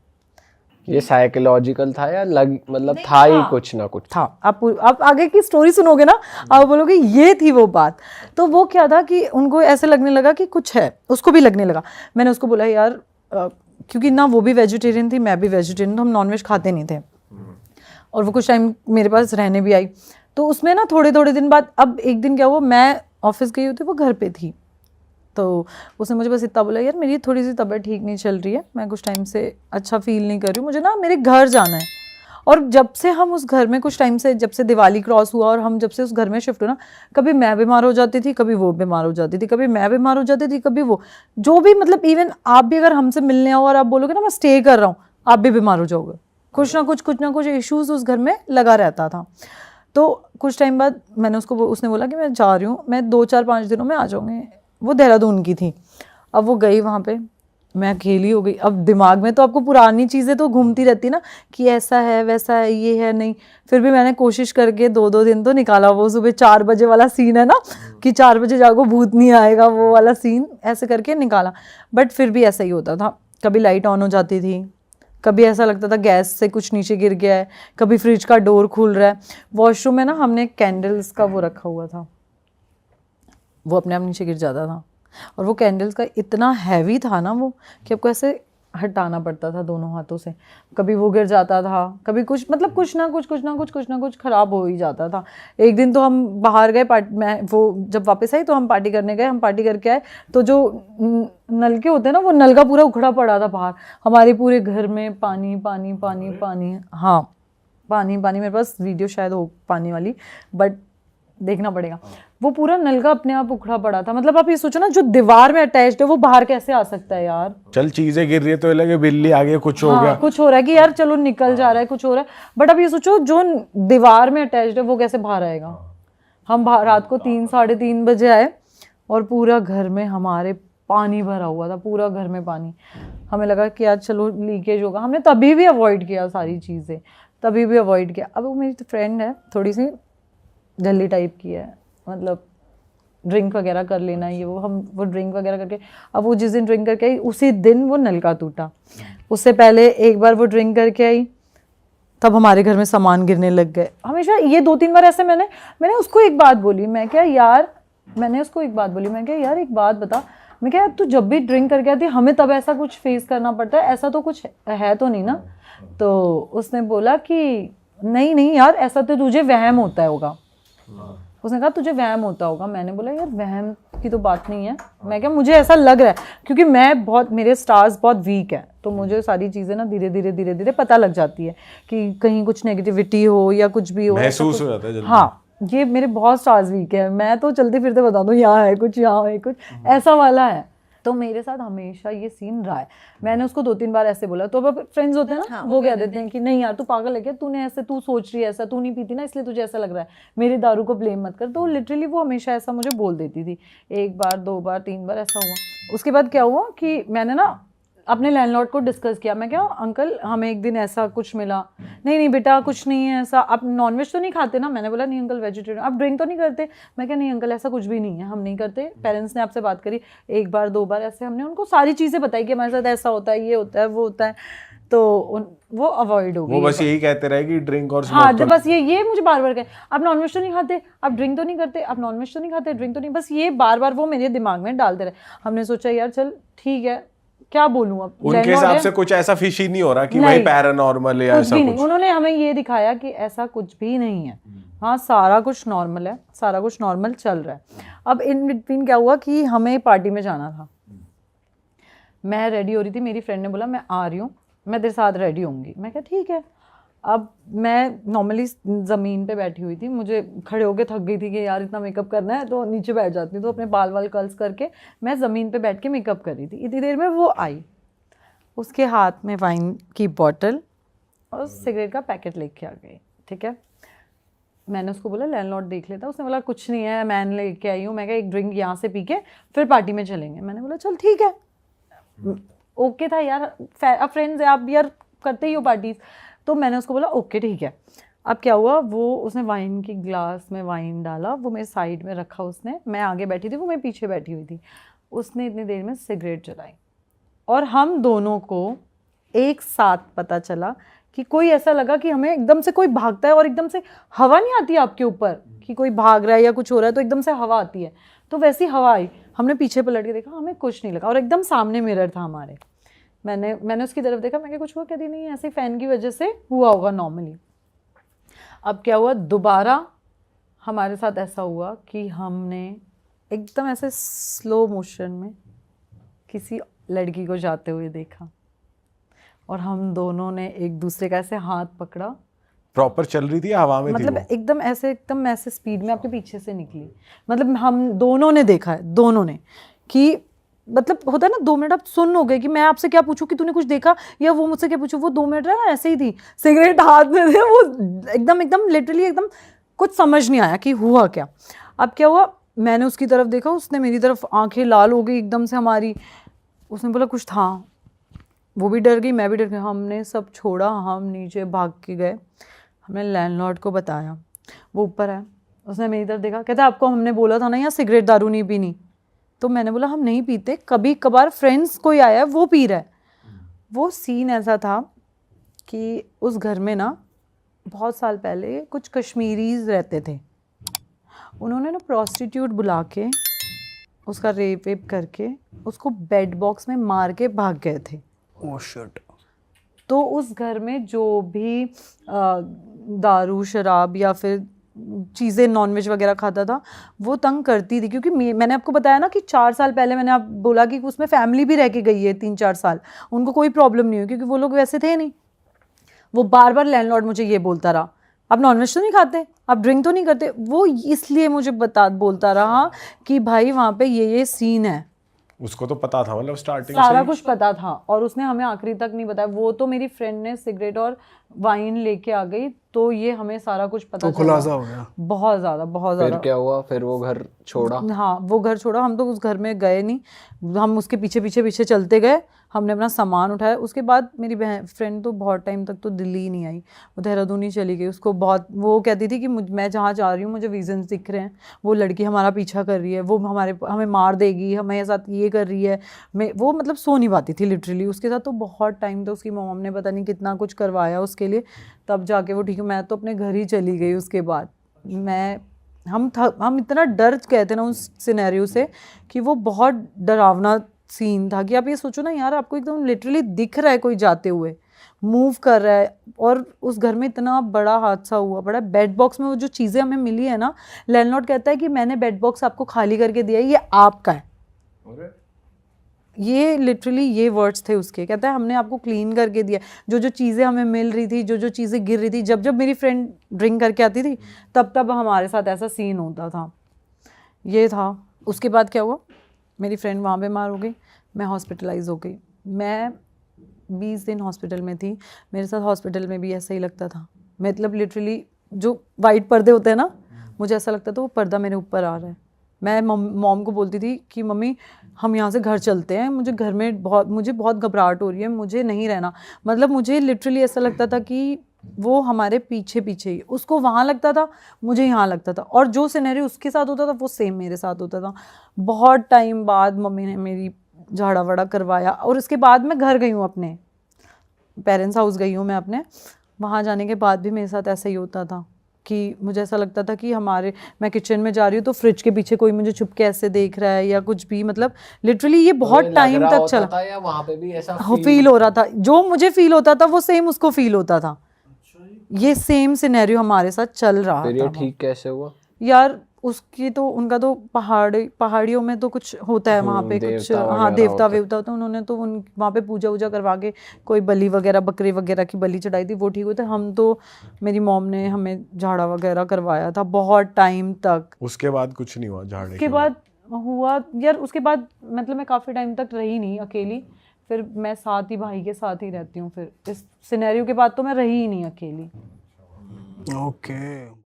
ये साइकोलॉजिकल था या मतलब था ही कुछ ना कुछ था। आप आगे की स्टोरी सुनोगे ना, आप बोलोगे ये थी वो बात। तो वो क्या था कि उनको ऐसे लगने लगा कि कुछ है, उसको भी लगने लगा। मैंने उसको बोला यार क्योंकि ना वो भी वेजिटेरियन थी, मैं भी वेजिटेरियन, तो हम नॉनवेज खाते नहीं थे, और वो कुछ टाइम मेरे पास रहने भी आई। तो उसमें ना थोड़े दिन बाद, अब एक दिन क्या हुआ, मैं ऑफिस गई हुई थी, वो घर पे थी, तो उसने मुझे बस इतना बोला यार मेरी थोड़ी सी तबीयत ठीक नहीं चल रही है, मैं कुछ टाइम से अच्छा फील नहीं कर रही हूँ, मुझे ना मेरे घर जाना है। और जब से हम उस घर में कुछ टाइम से, जब से दिवाली क्रॉस हुआ और हम जब से उस घर में शिफ्ट हुए ना, कभी मैं बीमार हो जाती थी, कभी वो बीमार हो जाती थी, कभी मैं बीमार हो जाती थी, कभी वो, जो भी मतलब इवन आप भी अगर हमसे मिलने आओ और आप बोलोगे ना मैं स्टे कर रहा हूँ, आप भी बीमार हो जाओगे। कुछ ना कुछ इश्यूज उस घर में लगा रहता था। तो कुछ टाइम बाद मैंने उसने बोला कि मैं जा रही हूँ, मैं 2-4-5 दिनों में आ जाऊँगी। वो देहरादून की थी। अब वो गई वहाँ पे, मैं अकेली हो गई। अब दिमाग में तो आपको पुरानी चीज़ें तो घूमती रहती ना कि ऐसा है वैसा है ये है, नहीं। फिर भी मैंने कोशिश करके 2-2 दिन तो निकाला। वो सुबह 4 बजे वाला सीन है ना कि 4 बजे जागो भूत नहीं आएगा, वो वाला सीन ऐसे करके निकाला। बट फिर भी ऐसा ही होता था, कभी लाइट ऑन हो जाती थी, कभी ऐसा लगता था गैस से कुछ नीचे गिर गया है, कभी फ्रिज का डोर खुल रहा है। वॉशरूम में ना हमने कैंडल्स का वो रखा हुआ था, वो अपने आप नीचे गिर जाता था। और वो कैंडल्स का इतना हैवी था ना वो कि आपको ऐसे हटाना पड़ता था दोनों हाथों से। कभी वो गिर जाता था, कभी कुछ मतलब कुछ ना कुछ ख़राब हो ही जाता था। एक दिन तो हम बाहर गए मैं वो जब वापस आई तो हम पार्टी करने गए, हम पार्टी करके आए तो जो नलके होते हैं ना, वो नल का पूरा उखड़ा पड़ा था बाहर। हमारे पूरे घर में पानी पानी पानी पानी, हाँ पानी पानी। मेरे पास वीडियो शायद हो पानी वाली, बट देखना पड़ेगा। वो पूरा नलका अपने आप उखड़ा पड़ा था। मतलब आप ये सोचो ना, जो दीवार में अटैच्ड है वो बाहर कैसे आ सकता है यार। चल चीजें गिर रही है तो लगे बिल्ली आ गई, कुछ हो हाँ, गया, कुछ हो रहा है कि यार चलो निकल जा रहा है, कुछ हो रहा है। बट अब ये सोचो जो दीवार में अटैच्ड है वो कैसे बाहर आएगा। हम रात को 3-3:30 बजे आए और पूरा घर में हमारे पानी भरा हुआ था, पूरा घर में पानी। हमें लगा कि यार चलो लीकेज होगा। हमने तभी भी अवॉइड किया सारी चीज़ें, तभी भी अवॉइड किया। अब वो मेरी फ्रेंड है, थोड़ी सी जल्दी टाइप की है, मतलब ड्रिंक वगैरह कर लेना ये वो ड्रिंक वगैरह करके, अब वो जिस दिन ड्रिंक करके आई उसी दिन वो नलका टूटा। उससे पहले एक बार वो ड्रिंक करके आई, तब हमारे घर में सामान गिरने लग गए। हमेशा ये 2-3 बार ऐसे मैंने उसको एक बात बोली, मैं क्या यार एक बात बता, मैं क्या तू जब भी ड्रिंक करके आती हमें तब ऐसा कुछ फेस करना पड़ता है, ऐसा तो कुछ है तो नहीं ना। तो उसने बोला कि नहीं यार ऐसा तो तुझे वहम होता होगा। उसने कहा तुझे वहम होता होगा। मैंने बोला यार वहम की तो बात नहीं है, मैं क्या मुझे ऐसा लग रहा है क्योंकि मेरे स्टार्स बहुत वीक है, तो मुझे सारी चीज़ें ना धीरे धीरे पता लग जाती है कि कहीं कुछ नेगेटिविटी हो या कुछ भी हो, महसूस हो जाता है जल्दी। हाँ, ये मेरे बहुत स्टार्स वीक है, मैं तो चलते फिरते बता दूँ यहाँ है कुछ, यहाँ है कुछ, ऐसा वाला है। तो मेरे साथ हमेशा ये सीन रहा है। मैंने उसको 2-3 बार ऐसे बोला, तो अब फ्रेंड्स होते हैं ना, वो कह देते हैं कि नहीं यार तू पागल है क्या, तू सोच रही है ऐसा, तू नहीं पीती ना इसलिए तुझे ऐसा लग रहा है, मेरी दारू को ब्लेम मत कर। तो लिटरली वो हमेशा ऐसा मुझे बोल देती थी। 1 बार 2 बार 3 बार ऐसा हुआ। उसके बाद क्या हुआ कि मैंने ना अपने लैंडलॉर्ड को डिस्कस किया। मैं क्या अंकल हमें एक दिन ऐसा कुछ मिला। नहीं बेटा कुछ नहीं है ऐसा, आप नॉनवेज तो नहीं खाते ना। मैंने बोला नहीं अंकल वेजिटेरियन। आप ड्रिंक तो नहीं करते। मैं क्या नहीं अंकल ऐसा कुछ भी नहीं है, हम नहीं करते। पेरेंट्स ने आपसे बात करी 1 बार 2 बार ऐसे, हमने उनको सारी चीज़ें बताई कि हमारे साथ ऐसा होता है, ये होता है, वो होता है। तो वो अवॉइड हो गई। वो बस यही कहते रहे कि ड्रिंक और हाँ, बस ये मुझे बार कहे आप नॉनवेज तो नहीं खाते, आप ड्रिंक तो नहीं करते, आप नॉनवेज तो नहीं खाते, ड्रिंक तो नहीं, बस ये बार वो मेरे दिमाग में डालते रहे। हमने सोचा यार चल ठीक है, क्या बोलूं अब, उनके हिसाब से कुछ ऐसा फिशी नहीं हो रहा कि भाई पैरानॉर्मल है, ऐसा कुछ। उन्होंने हमें ये दिखाया कि ऐसा कुछ भी नहीं है। हाँ, सारा कुछ नॉर्मल है, सारा कुछ नॉर्मल चल रहा है। अब इन बिटवीन क्या हुआ कि हमें पार्टी में जाना था। मैं रेडी हो रही थी, मेरी फ्रेंड ने बोला मैं आ रही हूँ, मैं तेरे साथ रेडी होंगी। मैं क्या ठीक है। अब मैं नॉर्मली ज़मीन पे बैठी हुई थी, मुझे खड़े होके थक गई थी कि यार इतना मेकअप करना है, तो नीचे बैठ जाती हूँ। तो अपने बाल कर्ल्स करके मैं ज़मीन पे बैठ के मेकअप कर रही थी। इतनी देर में वो आई, उसके हाथ में वाइन की बॉटल और सिगरेट का पैकेट लेके आ गई। ठीक है, मैंने उसको बोला लैंडलॉर्ड देख लेता। उसने बोला कुछ नहीं है, मैं लेके आई हूँ। मैं क्या एक ड्रिंक यहाँ से पी के फिर पार्टी में चलेंगे। मैंने बोला चल ठीक है, ओके था यार, अब फ्रेंड्स है आप भी यार करते ही हो पार्टीज। तो मैंने उसको बोला ओके ठीक है। अब क्या हुआ, वो उसने वाइन की ग्लास में वाइन डाला, वो मेरे साइड में रखा उसने, मैं आगे बैठी थी, वो मेरे पीछे बैठी हुई थी। उसने इतनी देर में सिगरेट जलाई और हम दोनों को एक साथ पता चला कि कोई ऐसा लगा कि हमें एकदम से कोई भागता है और एकदम से हवा नहीं आती आपके ऊपर कि कोई भाग रहा है या कुछ हो रहा है तो एकदम से हवा आती है, तो वैसी हवा आई। हमने पीछे पलट के देखा, हमें कुछ नहीं लगा और एकदम सामने मिरर था हमारे। मैंने उसकी तरफ देखा, मैं क्या कुछ हुआ, कहती नहीं ऐसे फैन की वजह से हुआ होगा नॉर्मली। अब क्या हुआ, दोबारा हमारे साथ ऐसा हुआ कि हमने एकदम ऐसे स्लो मोशन में किसी लड़की को जाते हुए देखा और हम दोनों ने एक दूसरे का ऐसे हाथ पकड़ा। प्रॉपर चल रही थी या हवा में थी मतलब वो? एकदम ऐसे स्पीड में आपके पीछे से निकली। मतलब हम दोनों ने देखा है, दोनों ने, कि मतलब होता है ना 2 मिनट आप सुन हो गए कि मैं आपसे क्या पूछूं कि तूने कुछ देखा या वो मुझसे क्या पूछूं। वो 2 मिनट ना ऐसे ही थी, सिगरेट हाथ में थे, वो एकदम लिटरली एकदम कुछ समझ नहीं आया कि हुआ क्या। अब क्या हुआ, मैंने उसकी तरफ देखा, उसने मेरी तरफ, आंखें लाल हो गई एकदम से हमारी। उसने बोला कुछ था, वो भी डर गई, मैं भी डर गई। हमने सब छोड़ा, हम नीचे भाग के गए, हमने लैंडलॉर्ड को बताया, वो ऊपर है। उसने मेरी तरफ देखा, कहता आपको हमने बोला था ना यहाँ सिगरेट दारू नहीं पीनी। तो मैंने बोला हम नहीं पीते, कभी कभार फ्रेंड्स कोई आया है वो पी रहा है। वो सीन ऐसा था कि उस घर में ना बहुत साल पहले कुछ कश्मीरीज रहते थे, उन्होंने ना प्रोस्टिट्यूट बुला के उसका रेप वेप करके उसको बेड बॉक्स में मार के भाग गए थे। Oh shit. तो उस घर में जो भी दारू शराब या फिर चीज़ें नॉनवेज वगैरह खाता था वो तंग करती थी, क्योंकि मैंने आपको बताया ना कि 4 साल पहले मैंने आप बोला कि उसमें फैमिली भी रह के गई है 3-4 साल, उनको कोई प्रॉब्लम नहीं हुई क्योंकि वो लोग वैसे थे नहीं। वो बार बार लैंडलॉर्ड मुझे ये बोलता रहा, आप नॉनवेज तो नहीं खाते, आप ड्रिंक तो नहीं करते। वो इसलिए मुझे बोलता रहा कि भाई वहाँ पे ये सीन है। उसको तो पता था, मतलब स्टार्टिंग सारा से कुछ पता था और उसने हमें आखिरी तक नहीं बताया। वो तो मेरी फ्रेंड ने सिगरेट और वाइन लेके आ गई, तो ये हमें सारा कुछ पता तो चला। खुलासा हो गया। बहुत ज़्यादा फिर क्या हुआ, फिर वो घर छोड़ा? हाँ वो घर छोड़ा, हम तो उस घर में गए नहीं, हम उसके पीछे पीछे पीछे चलते गए। हमने अपना सामान उठाया, उसके बाद मेरी बहन फ्रेंड तो बहुत टाइम तक तो दिल्ली ही नहीं आई, वो देहरादून ही चली गई। उसको बहुत, वो कहती थी कि मैं जहाँ जा रही हूँ मुझे विजन्स दिख रहे हैं, वो लड़की हमारा पीछा कर रही है, वो हमें मार देगी, हमें साथ ये कर रही है। वो मतलब सो नहीं पाती थी लिटरली। उसके साथ तो बहुत टाइम तक उसकी मॉम ने पता नहीं कितना कुछ करवाया उसके लिए, तब जाके वो ठीक है। मैं तो अपने घर ही चली गई उसके बाद। हम इतना डर गए थे ना उस सिनेरियो से कि वो बहुत डरावना सीन था। कि आप ये सोचो ना यार, आपको एकदम लिटरली दिख रहा है कोई जाते हुए, मूव कर रहा है, और उस घर में इतना बड़ा हादसा हुआ पड़ा। बेड बॉक्स में वो जो चीज़ें हमें मिली है ना, लैंडलॉर्ड कहता है कि मैंने बेड बॉक्स आपको खाली करके दिया है, ये आपका है। ये लिटरली ये वर्ड्स थे उसके। कहता है हमने आपको क्लीन करके दिया। जो चीज़ें हमें मिल रही थी, जो चीज़ें गिर रही थी, जब मेरी फ्रेंड ड्रिंक करके आती थी तब हमारे साथ ऐसा सीन होता था। ये था। उसके बाद क्या हुआ, मेरी फ्रेंड वहाँ बीमार हो गई, मैं हॉस्पिटलाइज हो गई। मैं 20 दिन हॉस्पिटल में थी। मेरे साथ हॉस्पिटल में भी ऐसा ही लगता था, मतलब लिटरली जो वाइट पर्दे होते हैं ना, मुझे ऐसा लगता था वो पर्दा मेरे ऊपर आ रहा है। मैं मॉम को बोलती थी कि मम्मी हम यहाँ से घर चलते हैं, मुझे घर में मुझे बहुत घबराहट हो रही है, मुझे नहीं रहना। मतलब मुझे लिटरली ऐसा लगता था कि वो हमारे पीछे पीछे ही, उसको वहाँ लगता था, मुझे यहाँ लगता था, और जो सिनेरियो उसके साथ होता था वो सेम मेरे साथ होता था। बहुत टाइम बाद मम्मी ने मेरी झाड़ा वाड़ा करवाया, और उसके बाद मैं घर गई हूँ, अपने पेरेंट्स हाउस गई हूँ मैं अपने। वहाँ जाने के बाद भी मेरे साथ ऐसा ही होता था कि मुझे ऐसा लगता था कि मैं किचन में जा रही हूँ तो फ्रिज के पीछे कोई मुझे छुप के ऐसे देख रहा है या कुछ भी। मतलब लिटरली ये बहुत टाइम तक चला था, या वहाँ पे भी ऐसा फील हो रहा था। जो मुझे फील होता था वो सेम उसको फील होता था। ये सेम सिनेरियो हमारे साथ चल रहा था। फिर ये ठीक कैसे हुआ यार? उसकी तो, उनका तो पहाड़ियों में तो कुछ होता है वहाँ पे, कुछ हाँ देवता वेवता होता है। उन्होंने तो वहाँ पे पूजा वूजा करवा के कोई बलि वगैरह, बकरे वगैरह की बलि चढ़ाई थी, वो ठीक हुआ था। हम तो, मेरी मॉम ने हमें झाड़ा वगैरह करवाया था बहुत टाइम तक। उसके बाद कुछ नहीं हुआ झाड़े उसके बाद हुआ यार, उसके बाद मतलब मैं काफ़ी टाइम तक रही नहीं अकेली, फिर मैं साथ ही, भाई के साथ ही रहती हूँ। फिर इस सिनेरियो के बाद तो मैं रही ही नहीं अकेली। ओके।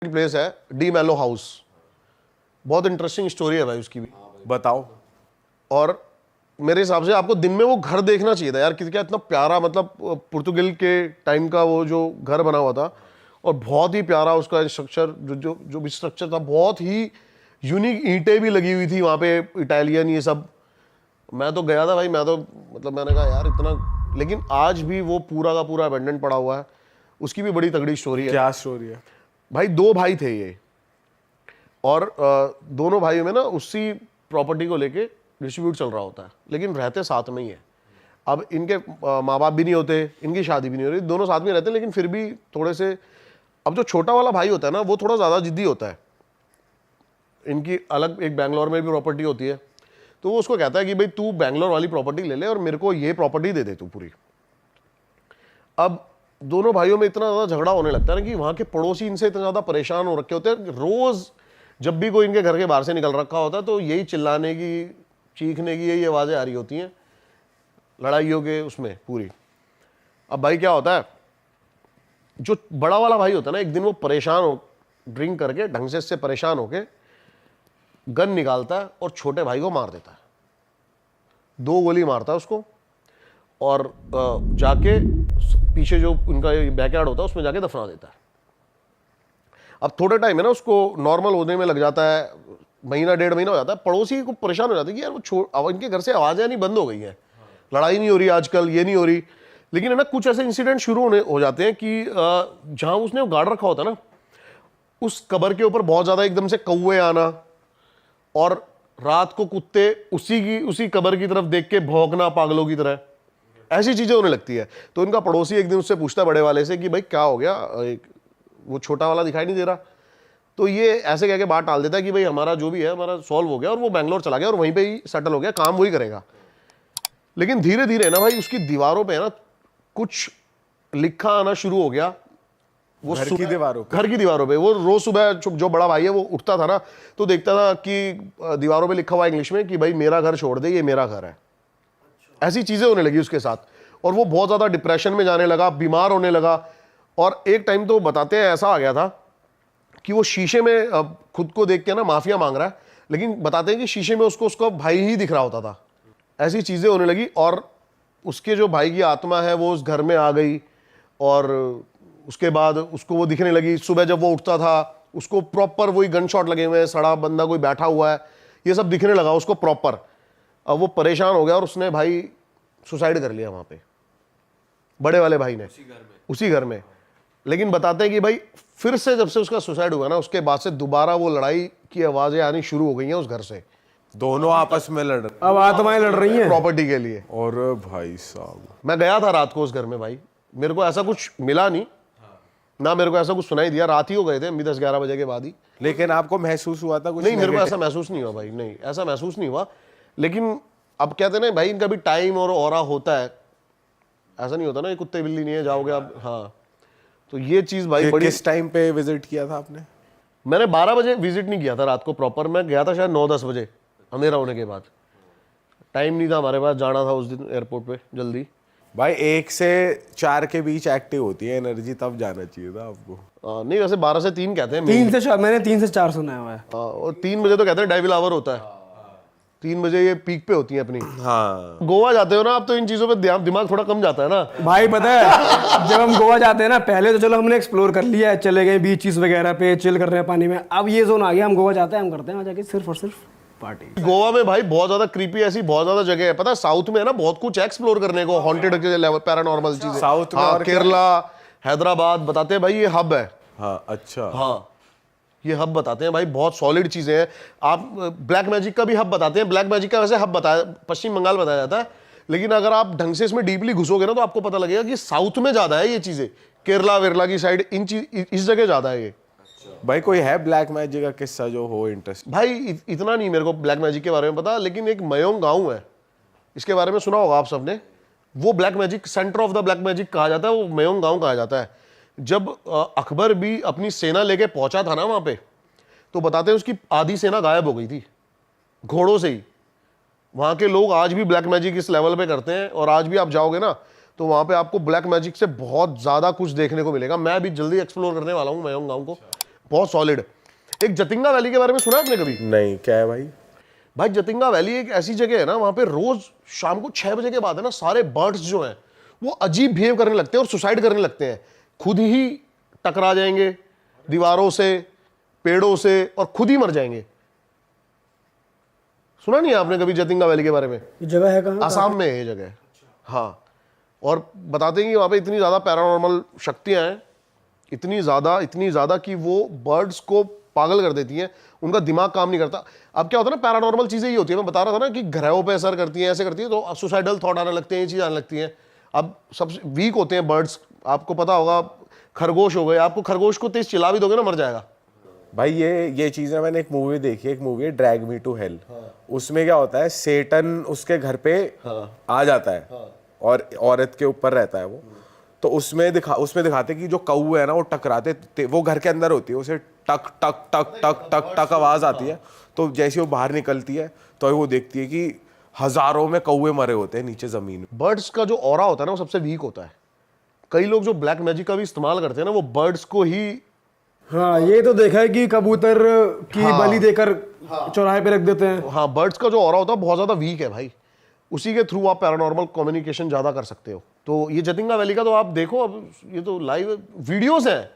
प्लेस है डी मैलो हाउस, बहुत इंटरेस्टिंग स्टोरी है भाई उसकी भी। बताओ। और मेरे हिसाब से आपको दिन में वो घर देखना चाहिए था यार, क्या इतना प्यारा, मतलब पुर्तगाल के टाइम का वो जो घर बना हुआ था, और बहुत ही प्यारा उसका स्ट्रक्चर, जो भी स्ट्रक्चर था, बहुत ही यूनिक ईंटें भी लगी हुई थी वहाँ पे, इटालियन ये सब। मैं तो गया था भाई, मैं तो मतलब मैंने कहा यार इतना, लेकिन आज भी वो पूरा का पूरा अबेंडन पड़ा हुआ है। उसकी भी बड़ी तगड़ी स्टोरी है। क्या स्टोरी है भाई? 2 भाई थे ये, और दोनों भाइयों में ना उसी प्रॉपर्टी को लेके डिस्ट्रीब्यूट चल रहा होता है, लेकिन रहते साथ में ही है। अब इनके माँ बाप भी नहीं होते, इनकी शादी भी नहीं हो रही, दोनों साथ में रहते हैं, लेकिन फिर भी थोड़े से, अब जो छोटा वाला भाई होता है ना वो थोड़ा ज़्यादा जिद्दी होता है। इनकी अलग एक बैंगलोर में भी प्रॉपर्टी होती है, तो वो उसको कहता है कि भाई तू बैंगलोर वाली प्रॉपर्टी ले ले और मेरे को ये प्रॉपर्टी दे दे तू पूरी। अब दोनों भाइयों में इतना ज़्यादा झगड़ा होने लगता है ना कि वहाँ के पड़ोसी इनसे इतना ज़्यादा परेशान हो रखे होते हैं। रोज़ जब भी कोई इनके घर के बाहर से निकल रखा होता है तो यही चिल्लाने की, चीखने की यही आवाज़ें आ रही होती हैं, लड़ाइयों के उसमें पूरी। अब भाई क्या होता है, जो बड़ा वाला भाई होता है ना, एक दिन वो परेशान हो, ड्रिंक करके ढंग से इससे परेशान होके गन निकालता है और छोटे भाई को मार देता है। 2 गोली मारता है उसको, और जाके पीछे जो उनका बैकयार्ड होता है उसमें जाके दफना देता है। अब थोड़े टाइम है ना उसको नॉर्मल होने में लग जाता है, महीना 1.5 महीना हो जाता है। पड़ोसी को परेशान हो जाते हैं कि यार वो इनके घर से आवाज़ें नहीं बंद हो गई हैं, लड़ाई नहीं हो रही आजकल, ये नहीं हो रही। लेकिन है ना कुछ ऐसे इंसिडेंट शुरू हो जाते हैं कि जहाँ उसने वो गार्ड रखा होता है ना, उस कबर के ऊपर बहुत ज़्यादा एकदम से कौवे आना, और रात को कुत्ते उसी कबर की तरफ देख के भौंकना पागलों की तरह, ऐसी चीज़ें होने लगती है। तो इनका पड़ोसी एक दिन उससे पूछता है बड़े वाले से कि भाई क्या हो गया, वो छोटा वाला दिखाई नहीं दे रहा। तो ये ऐसे कह के बात टाल देता है कि भाई हमारा जो भी है हमारा सॉल्व हो गया, और वो बैंगलोर चला गया और वहीं पे ही सेटल हो गया, काम वही करेगा। लेकिन धीरे धीरे ना भाई उसकी दीवारों पे ना कुछ लिखा आना शुरू हो गया। वो घर की दीवारों पे वो रोज सुबह जो बड़ा भाई है वो उठता था ना, तो देखता था कि दीवारों पे लिखा हुआ इंग्लिश में कि भाई मेरा घर छोड़ दे, ये मेरा घर है। ऐसी चीजें होने लगी उसके साथ, और वो बहुत ज्यादा डिप्रेशन में जाने लगा, बीमार होने लगा। और एक टाइम तो बताते हैं ऐसा आ गया था कि वो शीशे में खुद को देख के ना माफिया मांग रहा है, लेकिन बताते हैं कि शीशे में उसको उसका भाई ही दिख रहा होता था। ऐसी चीजें होने लगी, और उसके जो भाई की आत्मा है वो उस घर में आ गई, और उसके बाद उसको वो दिखने लगी। सुबह जब वो उठता था उसको प्रॉपर वही गन शॉट लगे हुए हैं, सड़ा बंदा कोई बैठा हुआ है, ये सब दिखने लगा उसको प्रॉपर। अब वो परेशान हो गया और उसने भाई सुसाइड कर लिया वहां पे, बड़े वाले भाई ने, उसी घर में। लेकिन बताते हैं कि भाई फिर से जब से उसका सुसाइड हुआ ना, उसके बाद से दोबारा वो लड़ाई की आवाजें आनी शुरू हो गई हैं उस घर से। दोनों आपस में लड़ रहे अब आत्माएं लड़ रही हैं प्रॉपर्टी के लिए। और भाई साहब मैं गया था रात को उस घर में भाई, मेरे को ऐसा कुछ मिला नहीं ना, मेरे को ऐसा कुछ सुनाई दिया। रात ही हो गए थे, 10-11 बजे के बाद ही। लेकिन आपको महसूस हुआ था कुछ? नहीं, मेरे को ऐसा महसूस नहीं हुआ भाई, नहीं ऐसा महसूस नहीं हुआ। लेकिन अब कहते हैं ना भाई, इनका भी टाइम और ऑरा होता है, ऐसा नहीं होता ना ये कुत्ते बिल्ली नहीं है जाओगे आप। हाँ, तो ये चीज भाई बड़ी। किस टाइम पे विजिट किया था आपने? मैंने 12 बजे विजिट नहीं किया था रात को प्रॉपर, मैं गया था शायद 9-10 बजे अंधेरा होने के बाद। टाइम नहीं था हमारे पास, जाना था उस दिन एयरपोर्ट पे जल्दी। भाई 1 से 4 के बीच एक्टिव होती है एनर्जी, तब जाना चाहिए था आपको। नहीं वैसे 12 से 3 कहते हैं। 3 से 4, मैंने 3 से 4 सुना हुआ है। और 3 बजे तो कहते हैं डेविल आवर होता है, 3 बजे ये पीक पे होती है अपनी। हाँ, गोवा जाते हो ना आप, तो इन चीजों पे दिमाग थोड़ा कम जाता है ना भाई पता है जब हम गोवा जाते हैं ना, पहले तो चलो हमने एक्सप्लोर कर लिया है, चले गए बीचेस वगैरह पे, चिल कर रहे हैं पानी में। अब ये जोन आ गया, हम गोवा जाते हैं, हम करते हैं वहाँ जाके सिर्फ और सिर्फ पार्टी। गोवा में भाई बहुत ज्यादा क्रीपी ऐसी बहुत ज्यादा जगह है, पता है साउथ में है ना बहुत कुछ एक्सप्लोर करने को, हॉन्टेड के लेवल, पैरानॉर्मल चीजें साउथ में हाँ, और केरला, हैदराबाद बताते हैं भाई ये हब है। हाँ, अच्छा, हाँ ये हब बताते हैं भाई, बहुत सॉलिड चीजें हैं। आप ब्लैक मैजिक का भी हब बताते हैं, ब्लैक मैजिक का वैसे हब बताया पश्चिम बंगाल बताया जाता है, लेकिन अगर आप ढंग से इसमें डीपली घुसोगे ना तो आपको पता लगेगा कि साउथ में ज्यादा है ये चीजें, केरला वेरला की साइड इस जगह ज्यादा है ये। भाई कोई है ब्लैक मैजिक का किस्सा जो हो इंटरेस्ट? भाई इतना नहीं मेरे को ब्लैक मैजिक के बारे में पता, लेकिन एक मयोंग गांव है, इसके बारे में सुना होगा आप सबने। वो black magic centre of the black magic कहा जाता है, वो मयोंग गांव कहा जाता है। जब अकबर भी अपनी सेना लेके पहुंचा था ना वहां पे, तो बताते हैं उसकी आधी सेना गायब हो गई थी घोड़ों से ही। वहां के लोग आज भी ब्लैक मैजिक इस लेवल पे करते हैं, और आज भी आप जाओगे ना तो वहां पे आपको ब्लैक मैजिक से बहुत ज्यादा कुछ देखने को मिलेगा। मैं भी जल्दी एक्सप्लोर करने वाला हूँ मयोंग गांव को, बहुत सॉलिड। एक जतिंगा वैली के बारे में सुना है आपने कभी? नहीं, क्या है भाई? भाई जतिंगा वैली एक ऐसी जगह है ना, वहां पे रोज शाम को 6 बजे के बाद है ना, सारे बर्ड्स जो हैं वो अजीब बिहेव करने लगते हैं और सुसाइड करने लगते हैं, खुद ही टकरा जाएंगे दीवारों से, पेड़ों से, और खुद ही मर जाएंगे। सुना नहीं आपने कभी जतिंगा वैली के बारे में? ये जगह है कहाँ? आसाम में है ये जगह। हाँ, और बताते हैं कि वहां पे इतनी ज्यादा पैरानॉर्मल शक्तियां हैं, इतनी ज्यादा कि वो बर्ड्स को पागल कर देती हैं, उनका दिमाग काम नहीं करता। अब क्या होता है ना, पैरानॉर्मल चीजें ही होती है, मैं बता रहा था ना कि ग्रहों पे असर करती हैं, ऐसे करती है, तो सुसाइडल थॉट आने लगते हैं, ये चीज आने लगती हैं। अब सबसे वीक होते हैं बर्ड्स, आपको पता होगा, खरगोश हो गए, आपको खरगोश को तेज चिल्ला भी दोगे ना, मर जाएगा। भाई ये चीज ना, मैंने एक मूवी देखी है, एक मूवी है ड्रैग मी टू हेल। उसमें क्या होता है, सेटन उसके घर पे आ जाता है और औरत के ऊपर रहता है वो। तो उसमें दिखाते कि जो कौवे है ना, वो टकराते, वो घर के अंदर होती है, उसे टक टक टक टक टक टक आवाज आती है। तो जैसे वो बाहर निकलती है तो वो देखती है कि हजारों में कौवे मरे होते हैं नीचे जमीन में। बर्ड्स का जो ऑरा होता है ना, वो सबसे वीक होता है। कई लोग जो ब्लैक मैजिक का भी इस्तेमाल करते हैं ना, वो बर्ड्स को ही। हाँ, ये तो देखा है कि कबूतर की बलि देकर चौराहे पे रख देते हैं। हाँ, बर्ड्स का जो ऑरा होता है बहुत ज्यादा वीक है भाई, उसी के थ्रू आप पैरानॉर्मल कम्युनिकेशन ज्यादा कर सकते हो। तो ये जतिंगा वैली का तो आप देखो, अब ये तो लाइव वीडियोस हैं,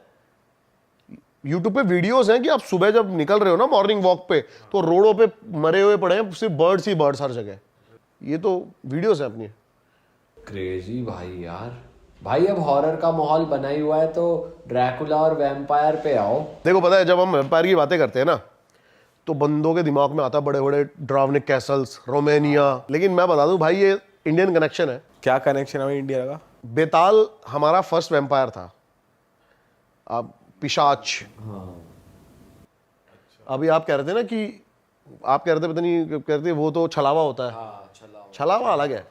यूट्यूब पे वीडियोस हैं कि आप सुबह जब निकल रहे हो ना मॉर्निंग वॉक पे, तो रोडों पे मरे हुए पड़े हैं सिर्फ बर्ड्स ही बर्ड्स हर जगह। ये तो वीडियोस हैं अपनी। क्रेजी भाई यार। भाई अब हॉरर का माहौल बना ही हुआ है, तो ड्रैकुला और वैम्पायर पे आओ। देखो पता है, जब हम वैम्पायर की बातें करते हैं ना, तो बंदों के दिमाग में आता बड़े बड़े ड्रावनिक कैसल्स, रोमानिया। लेकिन मैं बता दूं भाई, ये इंडियन कनेक्शन है। क्या कनेक्शन है इंडिया का? बेताल हमारा फर्स्ट वैम्पायर था। अब पिशाच। अभी आप कह रहे थे ना कि आप कह रहे थे, पता नहीं कह रहे थे, वो तो छलावा होता है। छलावा अलग है,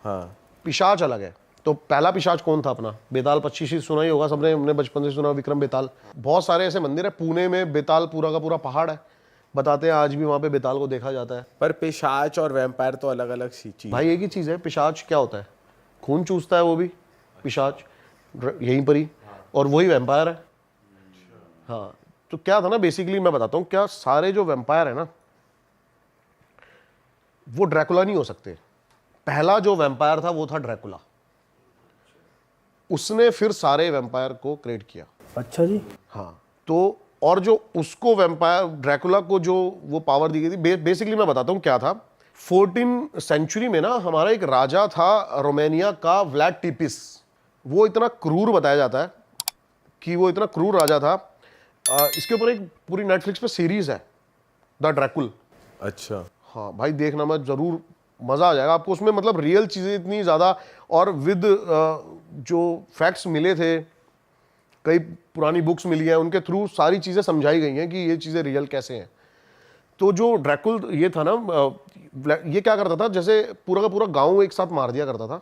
हाँ, पिशाच अलग है। तो पहला पिशाच कौन था अपना? बेताल पक्षी सुना ही होगा सबने, हमने बचपन से सुना, विक्रम बेताल। बहुत सारे ऐसे मंदिर है पुणे में, बेताल पूरा का पूरा पहाड़ है, बताते हैं आज भी वहां पे बेताल को देखा जाता है। पर पिशाच और वैम्पायर तो अलग अलग चीज। भाई एक ही चीज है। पिशाच क्या होता है? खून चूसता है वो भी पिशाच, यहीं पर ही, और वही वैम्पायर है। हाँ, तो क्या था ना, बेसिकली मैं बताता हूँ, क्या सारे जो वैम्पायर है ना, वो ड्रैकुला नहीं हो सकते। पहला जो वैम्पायर था वो था ड्रैकुला, उसने फिर सारे वैम्पायर को क्रिएट किया। अच्छा जी। हाँ, तो और जो उसको वैम्पायर ड्रैकुला को जो वो पावर दी गई थी, बेसिकली मैं बताता हूँ क्या था। 14th सेंचुरी में ना हमारा एक राजा था रोमानिया का, व्लाड टिपिस। वो इतना क्रूर बताया जाता है कि वो इतना क्रूर राजा था। इसके ऊपर एक पूरी नेटफ्लिक्स पे सीरीज है, द ड्रैकुल। अच्छा, हाँ भाई, देखना, मैं जरूर, मजा आ जाएगा आपको उसमें। मतलब रियल चीजें इतनी ज्यादा, और विद जो फैक्ट्स मिले थे, कई पुरानी बुक्स मिली हैं, उनके थ्रू सारी चीजें समझाई गई हैं कि ये चीजें रियल कैसे हैं। तो जो ड्रैकुल ये था ना, ये क्या करता था, जैसे पूरा का पूरा गांव एक साथ मार दिया करता था,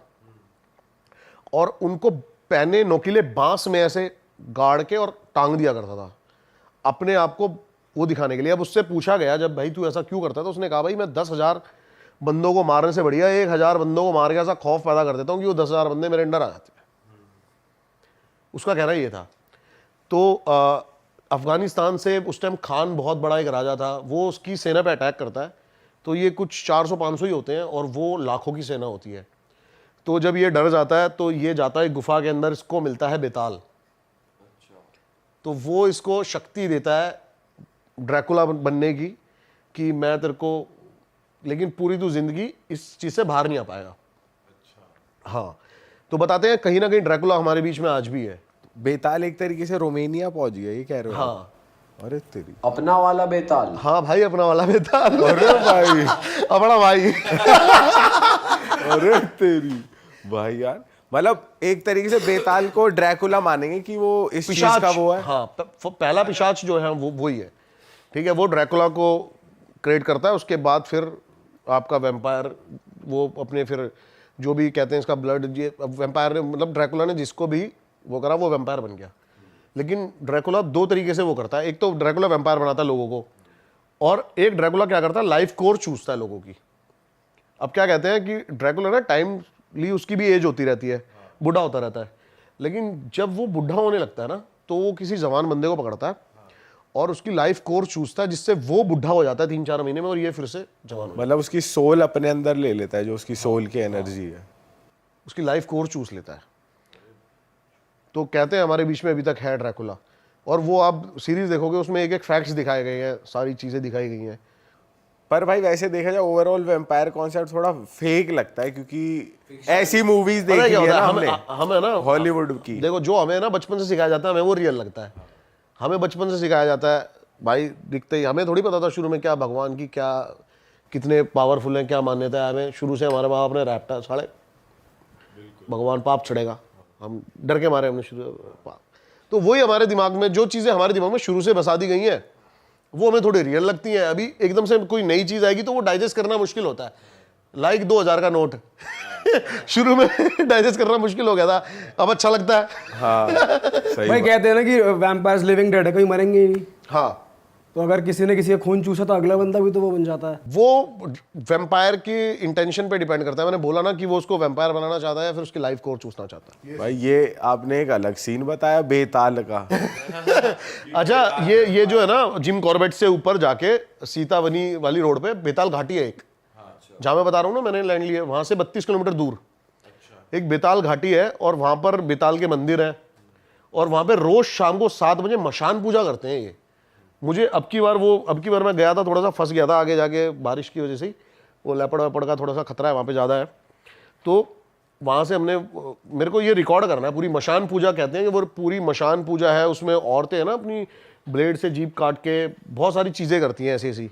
और उनको पहने नोकीले बांस में ऐसे गाड़ के और टांग दिया करता था, अपने आप को वो दिखाने के लिए। अब उससे पूछा गया, जब भाई तू ऐसा क्यों करता है, तो उसने कहा भाई मैं 10,000 बंदों को मारने से बढ़िया 1,000 बंदों को मार के ऐसा खौफ पैदा कर देता हूँ कि वो 10,000 बंदे मेरे अंडर आ जाते हैं। उसका कहना ये था। तो अफगानिस्तान से उस टाइम खान बहुत बड़ा एक राजा था, वो उसकी सेना पे अटैक करता है। तो ये कुछ 400-500 ही होते हैं, और वो लाखों की सेना होती है। तो जब ये डर जाता है, तो ये जाता है गुफा के अंदर, इसको मिलता है बेताल। तो वो इसको शक्ति देता है ड्रैकुला बनने की, कि मैं तेरे को, लेकिन पूरी तू जिंदगी इस चीज से बाहर नहीं आ पाएगा। हाँ, तो बताते हैं कहीं ना कहीं ड्रैकुला हमारे बीच में आज भी है। बेताल एक तरीके से रोमानिया पहुंच गया, ये कह रहे हो? हाँ, अरे तेरी, अपना वाला बेताल। हाँ भाई, अपना वाला बेताल। अरे भाई, अपना भाई। अरे तेरी भाई यार, मतलब एक तरीके से बेताल को ड्रैकुला मानेंगे कि वो इस चीज का वो है। हाँ, पहला पिशाच जो है वो वही है, ठीक है। वो ड्रैकुला को क्रिएट करता है, उसके बाद फिर आपका वैम्पायर, वो अपने फिर जो भी कहते हैं इसका ब्लड, ये वैम्पायर ने, मतलब ड्रैकुला ने जिसको भी वो करा, वो वैम्पायर बन गया। लेकिन ड्रैकुला 2 तरीके से वो करता है। एक तो ड्रैकुला वैम्पायर बनाता है लोगों को, और एक ड्रैकुला क्या करता है, लाइफ कोर्स चूसता है लोगों की। अब क्या कहते हैं कि ड्रैकुला ना टाइमली उसकी भी एज होती रहती है, बूढ़ा होता रहता है। लेकिन जब वो बूढ़ा होने लगता है ना, तो वो किसी जवान बंदे को पकड़ता है और उसकी लाइफ कोर्स चूसता है, जिससे वो बुढ़ा हो जाता है 3-4 महीने में और ये फिर से जवान हो मतलब उसकी सोल अपने अंदर ले लेता है, जो उसकी सोल की एनर्जी है। उसकी लाइफ कोर्स चूस लेता है। तो कहते हैं हमारे बीच में अभी तक है ड्रैकुला, और वो आप सीरीज देखोगे उसमें एक एक फैक्ट्स दिखाए गए हैं, सारी चीजें दिखाई गई हैं। पर भाई वैसे देखा जाए ओवरऑल वैम्पायर कॉन्सेप्ट थोड़ा फेक लगता है, क्योंकि ऐसी मूवीज पता है देखी क्या है होता ना है, हमने हम है ना हॉलीवुड की। देखो, जो हमें ना बचपन से सिखाया जाता है हमें वो रियल लगता है। हमें बचपन से सिखाया जाता है भाई, दिखते ही हमें थोड़ी पता था शुरू में क्या भगवान की क्या कितने पावरफुल हैं, क्या मान्यता है। हमें शुरू से हमारे माँ बाप ने रैपटा साढ़े भगवान पाप चढ़ेगा, हम डर के मारे हमने शुरू। तो वही हमारे दिमाग में जो चीज़ें हमारे दिमाग में शुरू से बसा दी गई हैं वो हमें थोड़ी रियल लगती हैं। अभी एकदम से कोई नई चीज़ आएगी तो वो डाइजेस्ट करना मुश्किल होता है। लाइक 2000 का नोट शुरू में डाइजेस्ट करना मुश्किल हो गया था, अब अच्छा लगता है। हाँ सही भाई कहते हैं ना कि वैम्पायर्स लिविंग डेड है, कोई मरेंगे ही नहीं। हाँ, तो अगर किसी ने किसी का खून चूसा तो अगला बंदा भी तो वो बन जाता है। वो वैम्पायर की इंटेंशन पे डिपेंड करता है। मैंने बोला ना कि वो उसको वैम्पायर बनाना चाहता है या फिर उसकी लाइफ कोर्स चूसना चाहता है। भाई ये आपने एक अलग सीन बताया बेताल का। अच्छा, ये जो है ना जिम कॉर्बेट से ऊपर जाके सीतावनी वाली रोड पे बेताल घाटी है एक, जहां मैं बता रहा हूँ ना मैंने लैंड लिया, वहां से 32 किलोमीटर दूर एक बेताल घाटी है, और वहां पर बेताल के मंदिर है, और वहां पे रोज शाम को 7 बजे मशान पूजा करते हैं ये। मुझे अब की बार मैं गया था, थोड़ा सा फंस गया था आगे जाके बारिश की वजह से ही, वो लेपड़ वेपड़ का थोड़ा सा खतरा है वहाँ पे ज़्यादा है। तो वहाँ से मेरे को ये रिकॉर्ड करना है, पूरी मशान पूजा कहते हैं कि वो पूरी मशान पूजा है। उसमें औरतें हैं ना अपनी ब्लेड से जीप काट के बहुत सारी चीज़ें करती हैं ऐसी।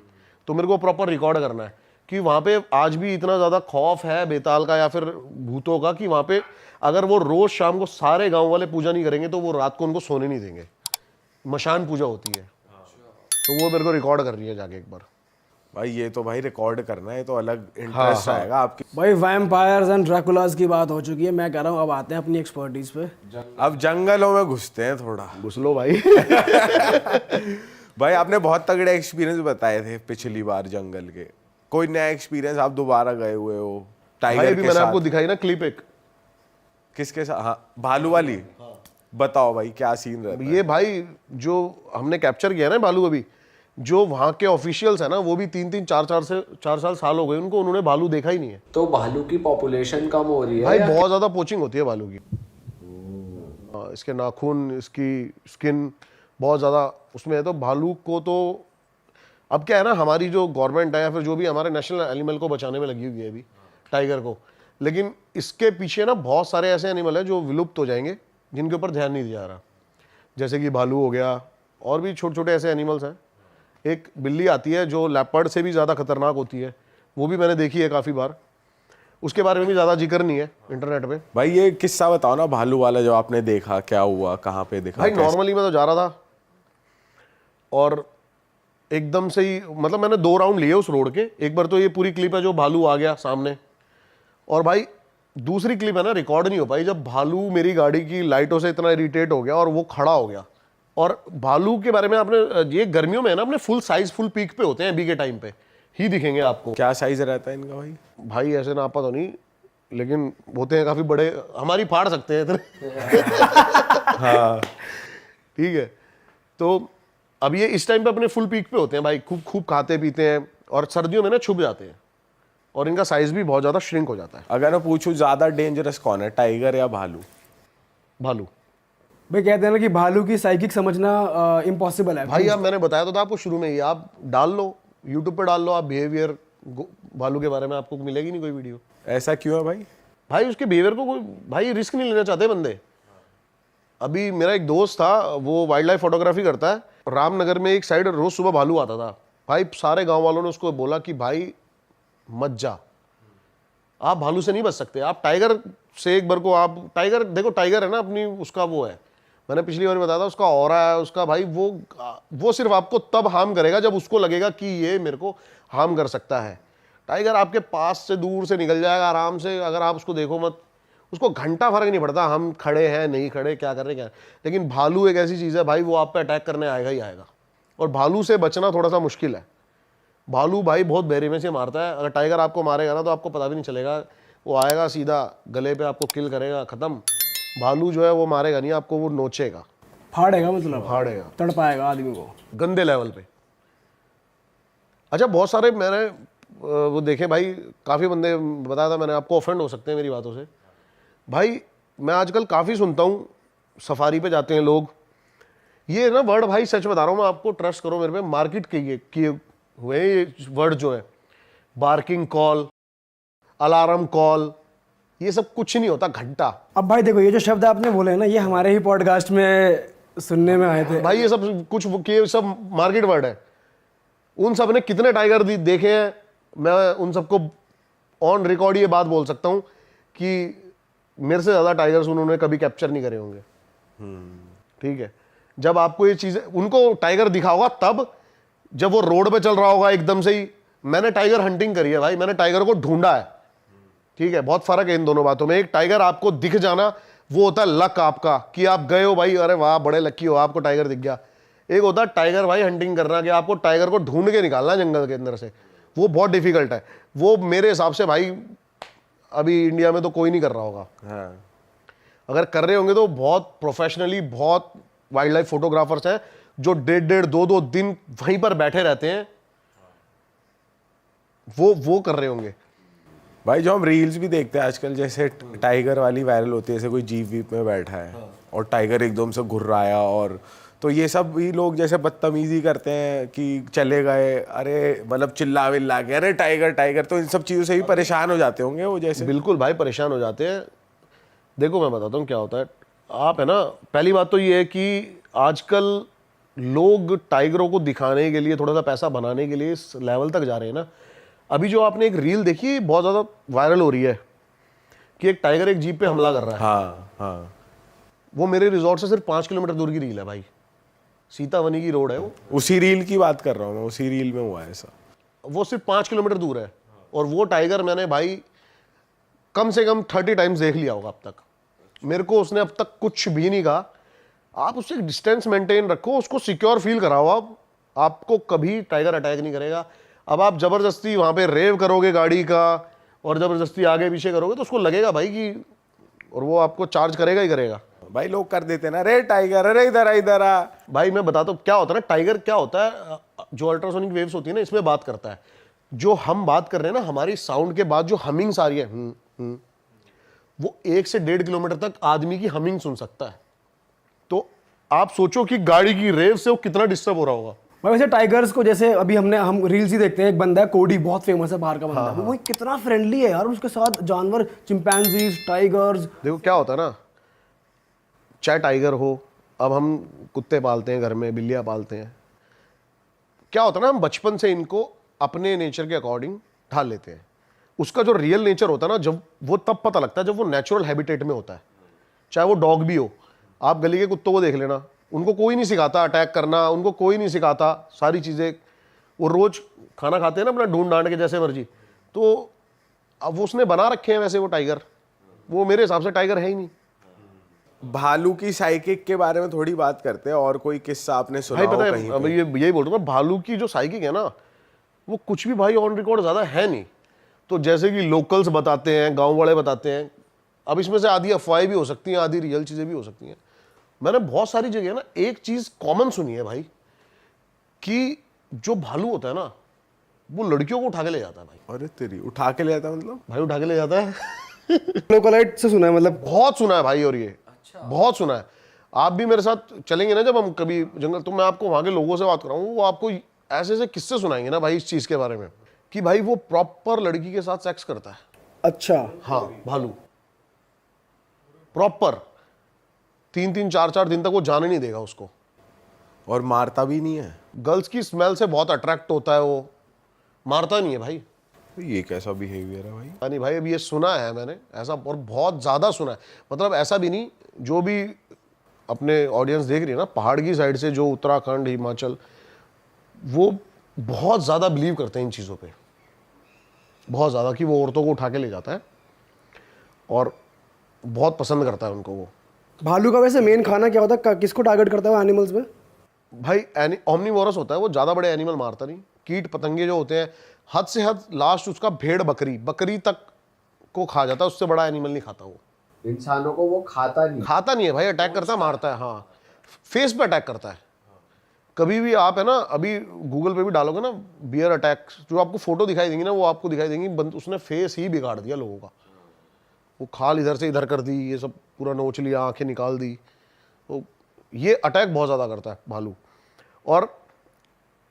तो मेरे को प्रॉपर रिकॉर्ड करना है कि वहाँ पे आज भी इतना ज़्यादा खौफ है बेताल का या फिर भूतों का कि वहाँ पे अगर वो रोज़ शाम को सारे गाँव वाले पूजा नहीं करेंगे तो वो रात को उनको सोने नहीं देंगे। मशान पूजा होती है, तो वो मेरे को रिकॉर्ड कर रही है जाके एक बार। भाई ये तो भाई रिकॉर्ड करना है, तो अलग इंटरेस्ट आएगा आपकी। भाई वैम्पायर्स एंड ड्रैकुलास की बात हो चुकी है, मैं कह रहा हूँ अब आते हैं अपनी एक्सपर्टीज पे। अब जंगलों में घुसते हैं थोड़ा। घुस लो भाई। भाई आपने बहुत तगड़े एक्सपीरियंस बताए थे पिछली बार जंगल के, कोई नया एक्सपीरियंस आप दोबारा गए हुए हो भाई टाइगर अभी के मैंने साथ? आपको दिखाई ना क्लिप एक, किसके साथ? हाँ भालू वाली। बताओ भाई क्या सीन रहता है? ये भाई जो हमने कैप्चर किया ना भालू, अभी जो वहाँ के ऑफिशियल्स है ना वो भी 3-3 4 साल हो गए उनको, उन्होंने भालू देखा ही नहीं है। तो भालू की पॉपुलेशन कम हो रही है भाई या? बहुत ज्यादा पोचिंग होती है भालू की। इसके नाखून, इसकी स्किन बहुत ज्यादा उसमें है। तो भालू को तो अब क्या है ना, हमारी जो गवर्नमेंट है या फिर जो भी हमारे नेशनल एनिमल को बचाने में लगी हुई है अभी, टाइगर को, लेकिन इसके पीछे ना बहुत सारे ऐसे एनिमल है जो विलुप्त हो जाएंगे जिनके ऊपर ध्यान नहीं दिया जा रहा। जैसे कि भालू हो गया, और भी छोटे छोटे ऐसे एनिमल्स हैं। एक बिल्ली आती है जो लेपर्ड से भी ज़्यादा खतरनाक होती है, वो भी मैंने देखी है काफ़ी बार, उसके बारे में भी ज़्यादा जिक्र नहीं है इंटरनेट पे। भाई ये किस्सा बताओ ना भालू वाला, जो आपने देखा, क्या हुआ, कहाँ पे देखा? भाई नॉर्मली मैं तो जा रहा था और एकदम से ही, मतलब मैंने 2 राउंड लिए उस रोड के। एक बार तो ये पूरी क्लिप है जो भालू आ गया सामने, और भाई दूसरी क्लिप है ना रिकॉर्ड नहीं हो पाई जब भालू मेरी गाड़ी की लाइटों से इतना इरिटेट हो गया और वो खड़ा हो गया। और भालू के बारे में आपने, ये गर्मियों में है ना अपने फुल साइज फुल पीक पे होते हैं, अभी के टाइम पे ही दिखेंगे आपको। क्या साइज रहता है इनका भाई? भाई ऐसे नापा तो नहीं, लेकिन होते हैं काफी बड़े, हमारी फाड़ सकते हैं इतने। हाँ ठीक है, तो अब ये इस टाइम पे अपने फुल पीक पे होते हैं भाई, खूब खूब खाते पीते हैं, और सर्दियों में ना छुप जाते हैं और इनका साइज भी बहुत ज्यादा श्रिंक हो जाता है। अगर मैं पूछूं ज्यादा डेंजरस कौन है, टाइगर या भालू? भालू। भाई कहते हैं ना कि भालू की साइकिक समझना इम्पॉसिबल है। भाई अब मैंने बताया तो था आपको शुरू में ही, आप डाल लो यूट्यूब पे, डाल लो आप बिहेवियर भालू के बारे में, आपको मिलेगी नहीं कोई वीडियो। ऐसा क्यों है भाई? भाई उसके बिहेवियर को कोई, भाई रिस्क नहीं लेना चाहते बंदे। अभी मेरा एक दोस्त था, वो वाइल्ड लाइफ फोटोग्राफी करता है, रामनगर में एक साइड रोज सुबह भालू आता था। भाई सारे गांव वालों ने उसको बोला कि भाई मत जा, आप भालू से नहीं बच सकते, आप टाइगर से एक बार को, आप टाइगर देखो, टाइगर है ना अपनी, उसका वो है, मैंने पिछली बार बताया था, उसका ऑरा है उसका भाई, वो सिर्फ आपको तब हार्म करेगा जब उसको लगेगा कि ये मेरे को हार्म कर सकता है। टाइगर आपके पास से दूर से निकल जाएगा आराम से, अगर आप उसको देखो मत, उसको घंटा फर्क नहीं पड़ता हम खड़े हैं नहीं खड़े, क्या कर रहे क्या। लेकिन भालू एक ऐसी चीज़ है भाई, वो आप पे अटैक करने आएगा ही आएगा, और भालू से बचना थोड़ा सा मुश्किल है। भालू भाई बहुत बेरहमी से मारता है, अगर टाइगर आपको मारेगा ना तो आपको पता भी नहीं चलेगा, वो आएगा सीधा गले पे आपको किल करेगा, ख़त्म। भालू जो है वो मारेगा नहीं आपको, वो नोचेगा। फाड़ेगा, मतलब फाड़ेगा, तड़पाएगा आदमी को गंदे लेवल पे। अच्छा, बहुत सारे मैंने वो देखे भाई, काफ़ी बंदे बताया था मैंने आपको, ऑफेंड हो सकते हैं मेरी बातों से भाई। मैं आजकल काफ़ी सुनता हूँ, सफारी पे जाते हैं लोग, ये ना वर्ड भाई सच बता रहा हूँ मैं आपको, ट्रस्ट करो मेरे पे, मार्केट किए हुए हैं ये वर्ड जो है, बार्किंग कॉल, अलार्म कॉल, ये सब कुछ नहीं होता, घंटा। अब भाई देखो, ये जो शब्द आपने बोले हैं ना, ये हमारे ही पॉडकास्ट में सुनने में आए थे भाई ये सब कुछ ये सब मार्केट वर्ड है। उन सब ने कितने टाइगर देखे हैं, मैं उन सबको ऑन रिकॉर्ड ये बात बोल सकता हूं कि मेरे से ज़्यादा टाइगर्स उन्होंने कभी कैप्चर नहीं करे होंगे। ठीक है, जब आपको ये चीज़ें, उनको टाइगर दिखा होगा तब जब वो रोड पे चल रहा होगा एकदम से ही। मैंने टाइगर हंटिंग करी है भाई, मैंने टाइगर को ढूंढा है। ठीक है, बहुत फर्क है इन दोनों बातों में। एक टाइगर आपको दिख जाना वो होता है लक आपका, कि आप गए हो भाई, अरे वाह बड़े लकी हो, आपको टाइगर दिख गया। एक होता है टाइगर भाई हंटिंग करना, कि आपको टाइगर को ढूंढ के निकालना जंगल के अंदर से, वो बहुत डिफिकल्ट है। वो मेरे हिसाब से भाई अभी इंडिया में तो कोई नहीं कर रहा होगा। हाँ। अगर कर रहे होंगे तो बहुत प्रोफेशनली, बहुत वाइल्ड लाइफ फोटोग्राफर्स हैं जो 1.5-2 दिन वहीं पर बैठे रहते हैं, वो कर रहे होंगे। भाई जो हम रील्स भी देखते हैं आजकल, जैसे टाइगर वाली वायरल होती है, जैसे कोई जीप वीप में बैठा है और टाइगर एकदम से घुर रहा है, और तो ये सब भी लोग जैसे बदतमीजी करते हैं कि चले गए, अरे मतलब चिल्ला विल्ला के अरे टाइगर टाइगर, तो इन सब चीज़ों से भी परेशान हो जाते होंगे वो जैसे। बिल्कुल भाई परेशान हो जाते हैं। देखो मैं बताता हूँ क्या होता है, आप है ना, पहली बात तो ये है कि आजकल लोग टाइगरों को दिखाने के लिए, थोड़ा सा पैसा बनाने के लिए इस लेवल तक जा रहे हैं ना। अभी जो आपने एक रील देखी बहुत ज़्यादा वायरल हो रही है कि एक टाइगर एक जीप पे हमला कर रहा है। हाँ हाँ, वो मेरे रिजॉर्ट से सिर्फ 5 किलोमीटर दूर की रील है भाई, सीतावनी की रोड है वो। उसी रील की बात कर रहा हूँ मैं, उसी रील में हुआ है ऐसा। वो सिर्फ 5 किलोमीटर दूर है, और वो टाइगर मैंने भाई कम से कम 30 टाइम्स देख लिया होगा अब तक। मेरे को उसने अब तक कुछ भी नहीं कहा। आप उससे डिस्टेंस मेंटेन रखो, उसको सिक्योर फील कराओ, आपको कभी टाइगर अटैक नहीं करेगा। अब आप जबरदस्ती वहां पे रेव करोगे गाड़ी का और जबरदस्ती आगे पीछे करोगे तो उसको लगेगा भाई कि, और वो आपको चार्ज करेगा ही करेगा। भाई लोग कर देते हैं ना, अरे टाइगर अरे इधर आ इधर आ। भाई मैं बताता हूँ क्या होता है ना, टाइगर क्या होता है, जो अल्ट्रासोनिक वेव्स होती है ना, इसमें बात करता है। जो हम बात कर रहे हैं ना, हमारी साउंड के बाद जो हमिंग्स आ रही है, वो 1 से 1.5 किलोमीटर तक आदमी की हमिंग सुन सकता है। तो आप सोचो कि गाड़ी की रेव से वो कितना डिस्टर्ब हो रहा होगा। भाई वैसे टाइगर्स को, जैसे अभी हम रील्स ही देखते हैं, एक बंदा है कोडी, बहुत फेमस है बाहर का बंदा, वो कितना फ्रेंडली है यार, उसके साथ जानवर, चिंपैंजीज, टाइगर्स। देखो क्या होता है ना, चाहे टाइगर हो, अब हम कुत्ते पालते हैं घर में, बिल्लियाँ पालते हैं, क्या होता है ना, हम बचपन से इनको अपने नेचर के अकॉर्डिंग ढाल लेते हैं। उसका जो रियल नेचर होता है ना, जब वो तब पता लगता है जब वो नेचुरल हैबिटेट में होता है। चाहे वो डॉग भी हो, आप गली के कुत्तों को देख लेना, उनको कोई नहीं सिखाता अटैक करना, उनको कोई नहीं सिखाता सारी चीज़ें। वो रोज खाना खाते हैं ना अपना ढूंढ डांड के जैसे मर्जी, तो अब वो उसने बना रखे हैं वैसे वो टाइगर। वो मेरे हिसाब से टाइगर है ही नहीं। भालू की साइकिक के बारे में थोड़ी बात करते हैं, और कोई किस्सा आपने सुना भाई हो पता कहीं है, पे? यही बोल रहा हूँ, भालू की जो साइकिक है ना, वो कुछ भी भाई ऑन रिकॉर्ड ज़्यादा है नहीं। तो जैसे कि लोकल्स बताते हैं, गांव वाले बताते हैं, अब इसमें से आधी अफवाहें भी हो सकती हैं, आधी रियल चीज़ें भी हो सकती हैं। मैंने बहुत सारी जगह ना एक चीज़ कॉमन सुनी है भाई, कि जो भालू होता है ना, वो लड़कियों को उठा के ले जाता है भाई। अरे तेरी, उठा के ले जाता है मतलब? भाई उठा के ले जाता है। लोकलाइट से सुना है, मतलब बहुत सुना है भाई, और ये बहुत सुना है। आप भी मेरे साथ चलेंगे ना जब हम कभी जंगल, तो मैं आपको वहां के लोगों से बात कराऊंगा, वो आपको ऐसे ऐसे किस्से सुनाएंगे ना भाई इस चीज के बारे में, कि भाई वो प्रॉपर लड़की के साथ सेक्स करता है। अच्छा, हाँ, भालू प्रॉपर 3-3, 4-4 दिन तक वो जाने नहीं देगा उसको, और मारता भी नहीं है? गर्ल्स की स्मेल से बहुत अट्रैक्ट होता है वो, मारता नहीं है भाई। ये कैसा बिहेवियर है भाई? नहीं भाई, अभी ये सुना है मैंने ऐसा, और बहुत ज़्यादा सुना है। मतलब ऐसा भी नहीं, जो भी अपने ऑडियंस देख रही है ना पहाड़ की साइड से, जो उत्तराखंड, हिमाचल, वो बहुत ज़्यादा बिलीव करते हैं इन चीज़ों पे, बहुत ज़्यादा, कि वो औरतों को उठा के ले जाता है और बहुत पसंद करता है उनको वो। भालू का वैसे मेन खाना क्या होता है, किसको टारगेट करता है एनिमल्स में? भाई ओमनीवोरस होता है वो, ज़्यादा बड़े एनिमल मारता नहीं। कीट पतंगे जो होते हैं, हद से हद लास्ट उसका भेड़ बकरी तक को खा जाता है, उससे बड़ा एनिमल नहीं खाता वो। इंसानों को वो खाता नहीं है भाई, अटैक करता है, मारता है। हाँ, फेस पे अटैक करता है। कभी भी आप है ना, अभी गूगल पे भी डालोगे ना बियर अटैक, जो आपको फोटो दिखाई देंगी ना वो आपको दिखाई देंगी उसने फेस ही बिगाड़ दिया लोगों का। वो खाल इधर से इधर कर दी, ये सब पूरा नोच लिया, आंखें निकाल दी। तो ये अटैक बहुत ज़्यादा करता है भालू। और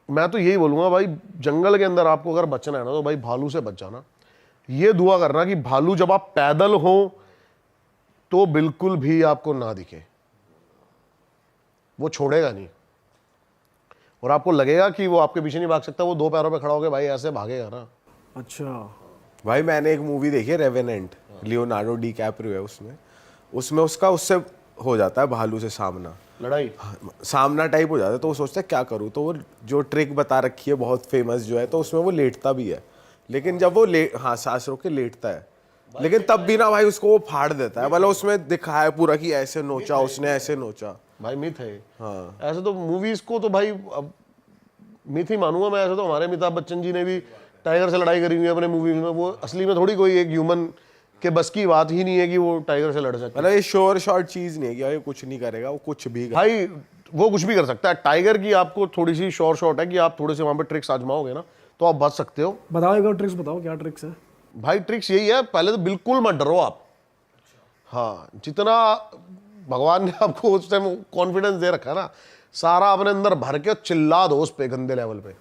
मैं तो यही बोलूँगा भाई, जंगल के अंदर आपको अगर बचना है ना तो भाई भालू से बच जाना। ये दुआ करना कि भालू जब आप पैदल हो तो बिल्कुल भी आपको ना दिखे, वो छोड़ेगा नहीं। और आपको लगेगा कि वो आपके पीछे नहीं भाग सकता, वो 2 पैरों पे खड़ा होकर भाई ऐसे भागेगा ना। अच्छा भाई मैंने एक मूवी देखी है रेवेनेंट, लियोनार्डो डी कैप्रियो है उसमें उसका उससे हो जाता है भालू से सामना सामना टाइप हो जाता है। तो वो सोचता है क्या करूँ, तो वो जो ट्रिक बता रखी है बहुत फेमस जो है, तो उसमें वो लेटता भी है, लेकिन जब वो हाँ सांस रोक के लेटता है, लेकिन तब भी ना भाई उसको वो फाड़ देता है। मतलब उसमें दिखाया है पूरा कि ऐसे नोचा उसने, ऐसे नोचा। भाई मिथ है। हाँ ऐसे तो मूवीज को तो भाई अब मिथ ही मानूंगा मैं। ऐसे तो हमारे अमिताभ बच्चन जी ने भी टाइगर से लड़ाई करी हुई है अपने मूवीज में। वो असली में थोड़ी कोई एक ह्यूमन के बस की बात ही नहीं है कि वो टाइगर से लड़ सकता है। मतलब ये श्योर शॉर्ट चीज नहीं है कि भाई कुछ नहीं करेगा, वो कुछ भी भाई वो कुछ भी कर सकता है। टाइगर की आपको थोड़ी सी श्योर शॉट है कि आप थोड़े से वहां पे ट्रिक्स आजमाओगे ना तो आप बच सकते हो। बताओ एक और ट्रिक्स बताओ, क्या ट्रिक्स है? भाई ट्रिक्स यही है, पहले तो बिल्कुल मत डरो आप। हाँ, जितना भगवान ने आपको उस टाइम कॉन्फिडेंस दे रखा है ना, सारा अपने अंदर भर के चिल्ला दो उस पे गंदे लेवल पे।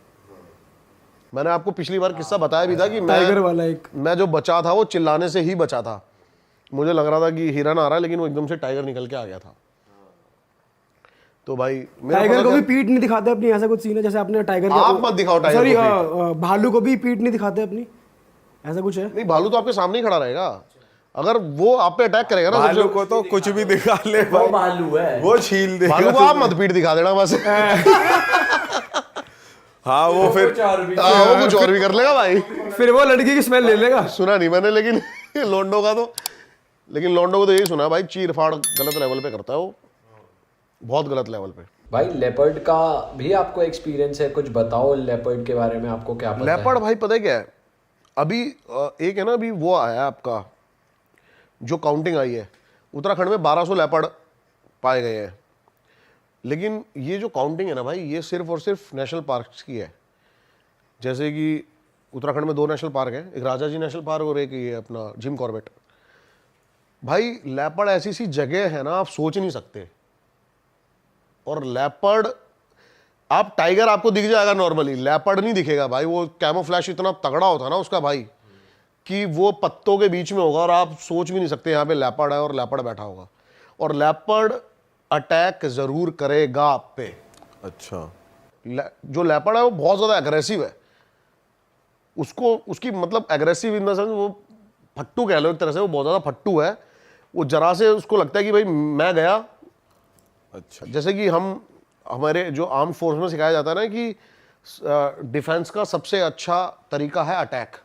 मैंने आपको पिछली बार किस्सा बताया भी था कि टाइगर वाला एक, मैं जो बचा था वो चिल्लाने से ही बचा था। मुझे लग रहा था कि हिरन आ रहा है, लेकिन वो एकदम से टाइगर निकल के आ गया था। तो भाई टाइगर को भी पीठ नहीं दिखाते अपनी, ऐसा कुछ सीन है जैसे आपने टाइगर आप मत दिखाओ टाइगर सॉरी को भालू को भी पीठ नहीं दिखाते अपनी, ऐसा कुछ है? नहीं, भालू तो आपके सामने ही खड़ा रहेगा। अगर वो आप पे अटैक करेगा ना, भालू को तो कुछ भी दिखा ले भाई, भालू है वो छील देगा। भालू को आप मत पीठ दिखा देना बस। हाँ वो फिर वो कुछ और भी कर लेगा भाई। फिर वो लड़की की स्मेल ले लेगा। सुना नहीं मैंने, लेकिन लोंडो का तो, लेकिन लोंडो को तो यही सुना भाई, चीर फाड़ गलत लेवल पे करता है वो, बहुत गलत लेवल पे। भाई लेपर्ड का भी आपको एक्सपीरियंस है, कुछ बताओ लेपर्ड के बारे में, आपको क्या पता लेपर्ड भाई पता है क्या है, अभी एक है ना, अभी वो आया आपका जो काउंटिंग आई है, उत्तराखंड में 1200 लेपर्ड पाए गए हैं। लेकिन ये जो काउंटिंग है ना भाई, ये सिर्फ और सिर्फ नेशनल पार्क्स की है। जैसे कि उत्तराखंड में 2 नेशनल पार्क हैं, एक राजा जी नेशनल पार्क और एक ये अपना जिम कॉर्बेट। भाई लेपर्ड ऐसी सी जगह है ना, आप सोच नहीं सकते। और लेपर्ड, आप टाइगर आपको दिख जाएगा नॉर्मली, लेपर्ड नहीं दिखेगा भाई। वो कैमोफ्लैश इतना तगड़ा होता है ना उसका भाई, कि वो पत्तों के बीच में होगा और आप सोच भी नहीं सकते यहाँ पे लेपर्ड है और लेपर्ड बैठा होगा। और लेपर्ड अटैक जरूर करेगा आप पे। अच्छा, जो लेपर्ड है वो बहुत ज्यादा एग्रेसिव है। उसको उसकी मतलब एग्रेसिव इन द सेंस, वो फट्टू कह लो एक तरह से, वो बहुत ज्यादा फट्टू है। वो जरा से उसको लगता है कि भाई मैं गया। अच्छा, जैसे कि हमारे जो आर्म फोर्स में सिखाया जाता है ना कि डिफेंस का सबसे अच्छा तरीका है अटैक,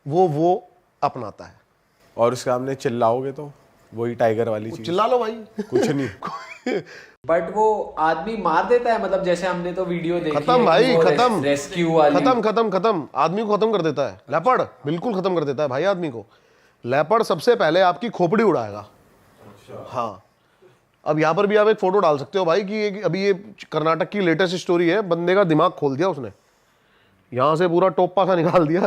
वो अपनाता है। और उसके सामने चिल्लाओगे तो वही टाइगर वाली चीज, चिल्ला लो भाई। कुछ नहीं। बट वो आदमी मार देता है, मतलब जैसे हमने तो वीडियो देखी खत्म है भाई, खत्म, रेस्क्यू वाली, खत्म आदमी को खत्म कर देता है लेपर्ड, बिल्कुल खत्म कर देता है भाई आदमी को। लेपर्ड सबसे पहले आपकी खोपड़ी उड़ाएगा। हाँ, अब यहाँ पर भी आप एक फोटो डाल सकते हो भाई कि अभी ये कर्नाटक की लेटेस्ट स्टोरी है, बंदे का दिमाग खोल दिया उसने, यहाँ से पूरा टोपा सा निकाल दिया।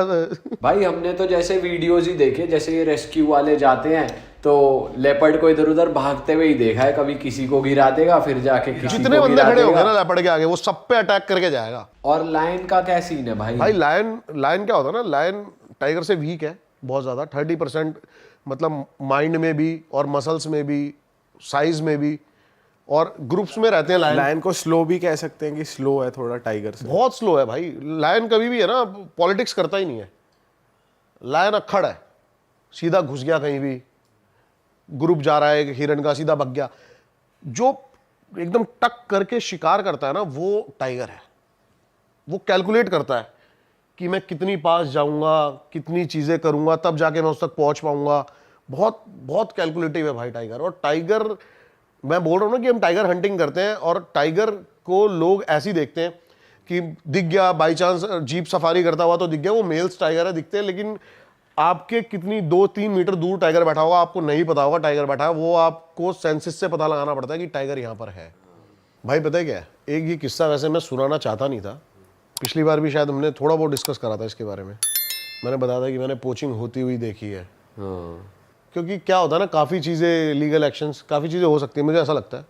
भाई हमने तो जैसे वीडियोज ही देखे, जैसे ये रेस्क्यू वाले जाते हैं तो लेपर्ड को इधर उधर भागते हुए ही देखा है, कभी किसी को गिरा देगा, फिर जाके किसी जितने को बंदे गिरा खड़े होंगे देगा। ना लेपर्ड के आगे, वो सब पे अटैक करके जाएगा। और लायन का क्या सीन है भाई? भाई लायन क्या होता है ना, लायन टाइगर से वीक है बहुत ज्यादा, 30% मतलब माइंड में भी और मसल्स में भी, साइज में भी, और ग्रुप्स में रहते हैं। लायन को स्लो भी कह सकते हैं कि स्लो है थोड़ा टाइगर से, बहुत स्लो है भाई। लायन कभी भी है ना पॉलिटिक्स करता ही नहीं है। लायन अक्खड़ है, सीधा घुस गया कहीं भी, ग्रुप जा रहा है हिरन का, सीधा भग गया। जो एकदम टक करके शिकार करता है ना, वो टाइगर है। वो कैलकुलेट करता है कि मैं कितनी पास जाऊंगा, कितनी चीजें करूंगा, तब जाके मैं उस तक पहुंच पाऊंगा। बहुत बहुत कैलकुलेटिव है भाई टाइगर। और टाइगर, मैं बोल रहा हूं ना कि हम टाइगर हंटिंग करते हैं, और टाइगर को लोग ऐसे ही देखते हैं कि दिख गया बाई चांस, जीप सफारी करता हुआ तो दिख गया, वो मेल्स टाइगर है दिखते हैं। लेकिन आपके कितनी 2-3 मीटर दूर टाइगर बैठा होगा, आपको नहीं पता होगा टाइगर बैठा है। वो आपको सेंसिस से पता लगाना पड़ता है कि टाइगर यहाँ पर है। भाई पता है क्या है, एक ये किस्सा वैसे मैं सुनाना चाहता नहीं था, पिछली बार भी शायद हमने थोड़ा बहुत डिस्कस करा था इसके बारे में। मैंने बताया था कि मैंने पोचिंग होती हुई देखी है। क्योंकि क्या होता है ना, काफ़ी चीज़ें, लीगल एक्शंस, काफ़ी चीज़ें हो सकती है, मुझे ऐसा लगता है।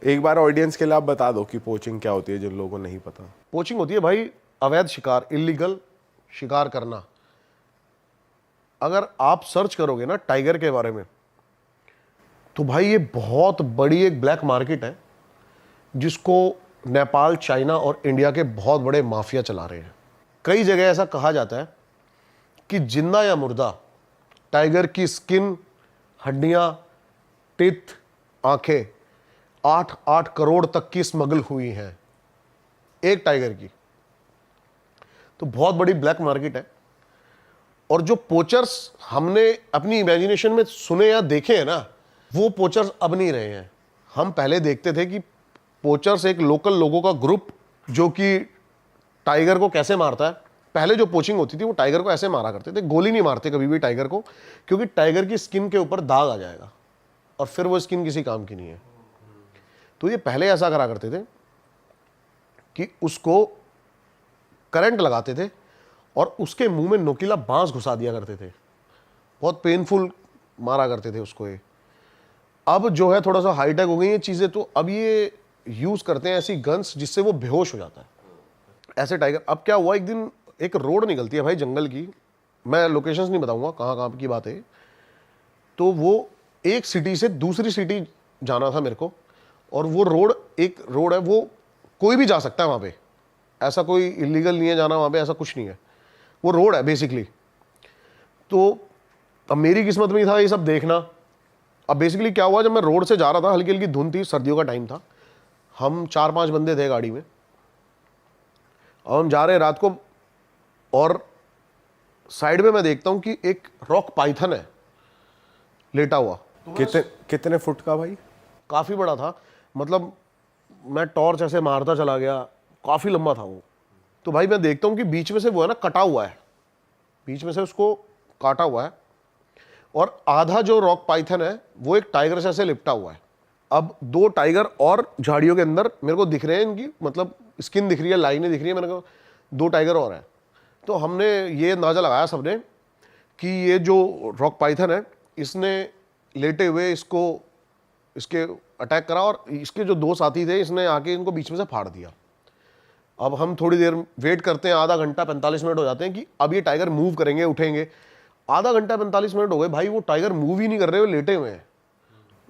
एक बार ऑडियंस के लिए आप बता दो कि पोचिंग क्या होती है, जिन लोगों को नहीं पता। पोचिंग होती है भाई अवैध शिकार, इलीगल शिकार करना। अगर आप सर्च करोगे ना टाइगर के बारे में, तो भाई ये बहुत बड़ी एक ब्लैक मार्केट है जिसको नेपाल, चाइना और इंडिया के बहुत बड़े माफिया चला रहे हैं। कई जगह ऐसा कहा जाता है कि जिंदा या मुर्दा टाइगर की स्किन, हड्डियां, टिथ, आंखें 8-8 करोड़ तक की स्मगल हुई हैं एक टाइगर की। तो बहुत बड़ी ब्लैक मार्केट है। और जो पोचर्स हमने अपनी इमेजिनेशन में सुने या देखे हैं ना, वो पोचर्स अब नहीं रहे हैं। हम पहले देखते थे कि पोचर्स एक लोकल लोगों का ग्रुप जो कि टाइगर को कैसे मारता है। पहले जो पोचिंग होती थी वो टाइगर को ऐसे मारा करते थे, गोली नहीं मारते कभी भी टाइगर को, क्योंकि टाइगर की स्किन के ऊपर दाग आ जाएगा और फिर वो स्किन किसी काम की नहीं है। तो ये पहले ऐसा करा करते थे कि उसको करंट लगाते थे और उसके मुंह में नोकीला बांस घुसा दिया करते थे, बहुत पेनफुल मारा करते थे उसको। ये अब जो है थोड़ा सा हाईटेक हो गई ये चीज़ें, तो अब ये यूज़ करते हैं ऐसी गन्स जिससे वो बेहोश हो जाता है ऐसे टाइगर। अब क्या हुआ, एक दिन एक रोड निकलती है भाई जंगल की, मैं लोकेशंस नहीं बताऊंगा कहाँ कहाँ की बात है। तो वो एक सिटी से दूसरी सिटी जाना था मेरे को, और वो रोड, एक रोड है, वो कोई भी जा सकता है वहाँ पे, ऐसा कोई इलीगल नहीं है जाना वहाँ पे, ऐसा कुछ नहीं है, वो रोड है बेसिकली। तो अब मेरी किस्मत में ही था ये सब देखना। अब बेसिकली क्या हुआ, जब मैं रोड से जा रहा था, हल्की हल्की धुंध थी, सर्दियों का टाइम था, हम 4-5 बंदे थे गाड़ी में, और हम जा रहे हैं रात को, और साइड में मैं देखता हूं कि एक रॉक पाइथन है लेटा हुआ। कितने फुट का भाई? काफ़ी बड़ा था, मतलब मैं टॉर्च ऐसे मारता चला गया, काफ़ी लंबा था वो। तो भाई मैं देखता हूँ कि बीच में से वो है ना कटा हुआ है, बीच में से उसको काटा हुआ है, और आधा जो रॉक पाइथन है वो एक टाइगर से ऐसे लिपटा हुआ है। अब 2 टाइगर और झाड़ियों के अंदर मेरे को दिख रहे हैं, इनकी मतलब स्किन दिख रही है, लाइनें दिख रही है, मैंने कहा 2 टाइगर और हैं। तो हमने ये अंदाज़ा लगाया सबने कि ये जो रॉक पाइथन है इसने लेटे हुए इसके अटैक करा, और इसके जो 2 साथी थे इसने आके इनको बीच में से फाड़ दिया। अब हम थोड़ी देर वेट करते हैं, आधा घंटा 45 मिनट हो जाते हैं कि अब ये टाइगर मूव करेंगे, उठेंगे। आधा घंटा 45 मिनट हो गए भाई, वो टाइगर मूव ही नहीं कर रहे, वो लेटे हुए हैं।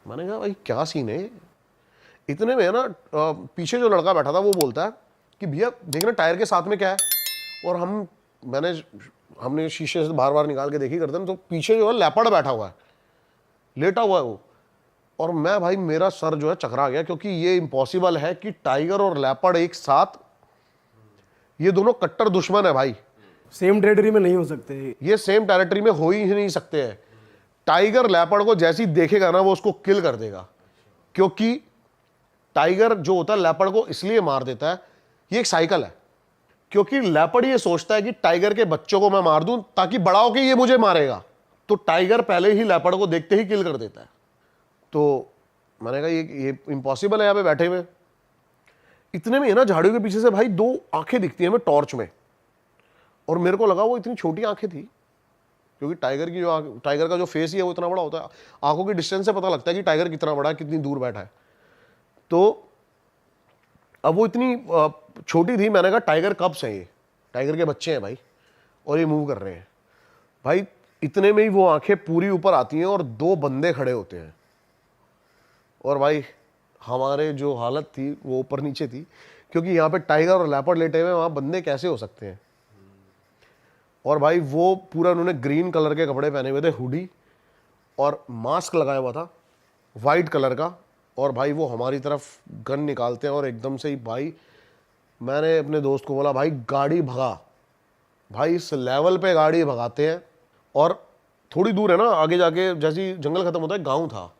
मैंने कहा भाई क्या सीन है। इतने में ना पीछे जो लड़का बैठा था वो बोलता है कि भैया देखना टायर के साथ में क्या है, और हमने शीशे से बार बार निकाल के देखी करते हैं, तो पीछे जो है लेपर्ड बैठा हुआ है, लेटा हुआ है वो। और मैं भाई, मेरा सर जो है चकरा गया, क्योंकि ये इम्पॉसिबल है कि टाइगर और लेपर्ड एक साथ, ये दोनों कट्टर दुश्मन है भाई, सेम टेरिटरी में नहीं हो सकते। ये सेम टेरिटरी में हो ही नहीं सकते हैं। टाइगर लेपर्ड को जैसी देखेगा ना वो उसको किल कर देगा, क्योंकि टाइगर जो होता है लेपर्ड को इसलिए मार देता है, ये एक साइकिल है, क्योंकि लेपर्ड ये सोचता है कि टाइगर के बच्चों को मैं मार दूं ताकि बड़ा होके ये मुझे मारेगा, तो टाइगर पहले ही लेपर्ड को देखते ही किल कर देता है। तो मैंने कहा ये इम्पॉसिबल है यहाँ पे बैठे हुए। इतने में है ना झाड़ियों के पीछे से भाई 2 आंखें दिखती हैं हमें टॉर्च में, और मेरे को लगा वो इतनी छोटी आंखें थी, क्योंकि टाइगर का जो फेस ही है वो इतना बड़ा होता है, आंखों की डिस्टेंस से पता लगता है कि टाइगर कितना बड़ा है, कितनी दूर बैठा है। तो अब वो इतनी छोटी थी, मैंने कहा टाइगर कब्स हैं, ये टाइगर के बच्चे हैं भाई, और ये मूव कर रहे हैं भाई। इतने में ही वो आंखें पूरी ऊपर आती हैं और 2 बंदे खड़े होते हैं, और भाई हमारे जो हालत थी वो ऊपर नीचे थी, क्योंकि यहाँ पे टाइगर और लेपर्ड लेटे हुए, वहाँ बंदे कैसे हो सकते हैं। और भाई वो पूरा उन्होंने ग्रीन कलर के कपड़े पहने हुए थे, हुडी, और मास्क लगाया हुआ था वाइट कलर का, और भाई वो हमारी तरफ गन निकालते हैं, और एकदम से ही भाई मैंने अपने दोस्त को बोला भाई गाड़ी भगा, भाई इस लेवल पे गाड़ी भगाते हैं। और थोड़ी दूर है ना आगे जाके, जैसे जंगल खत्म होता है गांव था,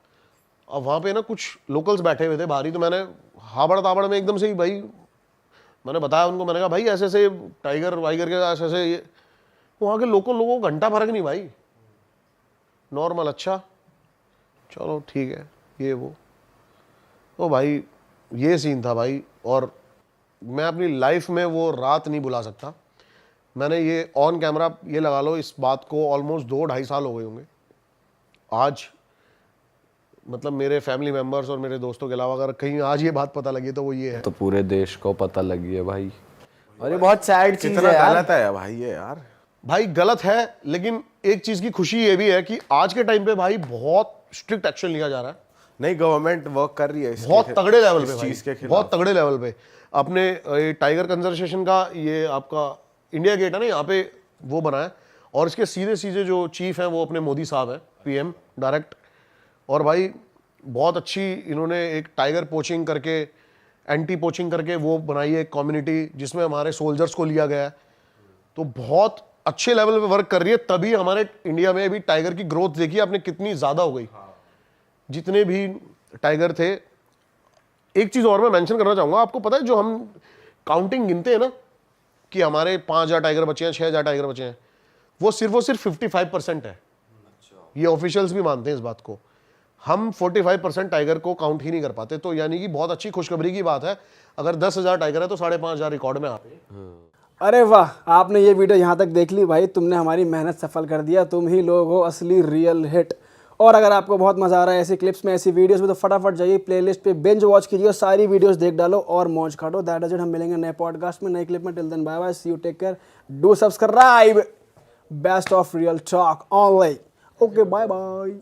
अब वहाँ पे ना कुछ लोकल्स बैठे हुए थे बाहरी, तो मैंने हाबड़ ताबड़ में एकदम से ही भाई मैंने बताया उनको, मैंने कहा भाई ऐसे ऐसे टाइगर वाइगर के ऐसे ऐसे, ये वहाँ के लोकल लोगों को घंटा फर्क नहीं भाई, नॉर्मल, अच्छा चलो ठीक है ये वो। तो भाई ये सीन था भाई, और मैं अपनी लाइफ में वो रात नहीं भुला सकता। मैंने ये ऑन कैमरा, ये लगा लो इस बात को ऑलमोस्ट 2-2.5 साल हो गए होंगे आज। मतलब मेरे फैमिली मेंबर्स और मेरे दोस्तों के अलावा अगर कहीं आज ये बात पता लगी तो वो ये है। तो पूरे देश को पता लगी है भाई, और ये बहुत सैड चीज कितना है यार। गलत है भाई ये यार। भाई गलत है, लेकिन एक चीज की खुशी ये भी है कि आज के टाइम पे भाई बहुत स्ट्रिक्ट एक्शन लिया जा रहा है। नहीं, गवर्नमेंट वर्क कर रही है इसके बहुत तगड़े लेवल इस पे भाई, चीज के खिलाफ। बहुत तगड़े लेवल पे। अपने ये टाइगर कंजर्वेशन का ये आपका इंडिया गेट है ना, यहाँ पे वो बना है, और इसके सीधे सीधे जो चीफ हैं वो अपने मोदी साहब हैं, पीएम डायरेक्ट। और भाई बहुत अच्छी इन्होंने एक टाइगर पोचिंग करके, एंटी पोचिंग करके वो बनाई है कम्युनिटी, जिसमें हमारे सोल्जर्स को लिया गया है। तो बहुत अच्छे लेवल पे वर्क कर रही है, तभी हमारे इंडिया में अभी टाइगर की ग्रोथ देखिए आपने कितनी ज़्यादा हो गई। जितने भी टाइगर थे, एक चीज़ और मैं मेंशन करना चाहूँगा, आपको पता है जो हम काउंटिंग गिनते हैं ना कि हमारे 5,000 टाइगर बचे हैं, 6,000 टाइगर बचे हैं, वो सिर्फ 55% है। ये ऑफिशियल्स भी मानते हैं इस बात को। हम 45% टाइगर को काउंट ही नहीं कर पाते। तो यानी कि बहुत अच्छी खुशखबरी की बात है, अगर 10,000 टाइगर है तो 5,500 रिकॉर्ड में आते हैं। अरे वाह, आपने ये वीडियो यहाँ तक देख ली भाई, तुमने हमारी मेहनत सफल कर दिया। तुम ही लोग हो असली रियल हिट। और अगर आपको बहुत मजा आ रहा है ऐसी क्लिप्स में, ऐसी वीडियोस में, तो फटाफट जाइए प्लेलिस्ट पे, बिंज वॉच कीजिए, सारी वीडियोस देख डालो और मौज काटो। That is it. हम मिलेंगे नए पॉडकास्ट में, नए क्लिप में। Till then bye bye, see you, take care, do subscribe. Best of real talk online. Okay, bye bye.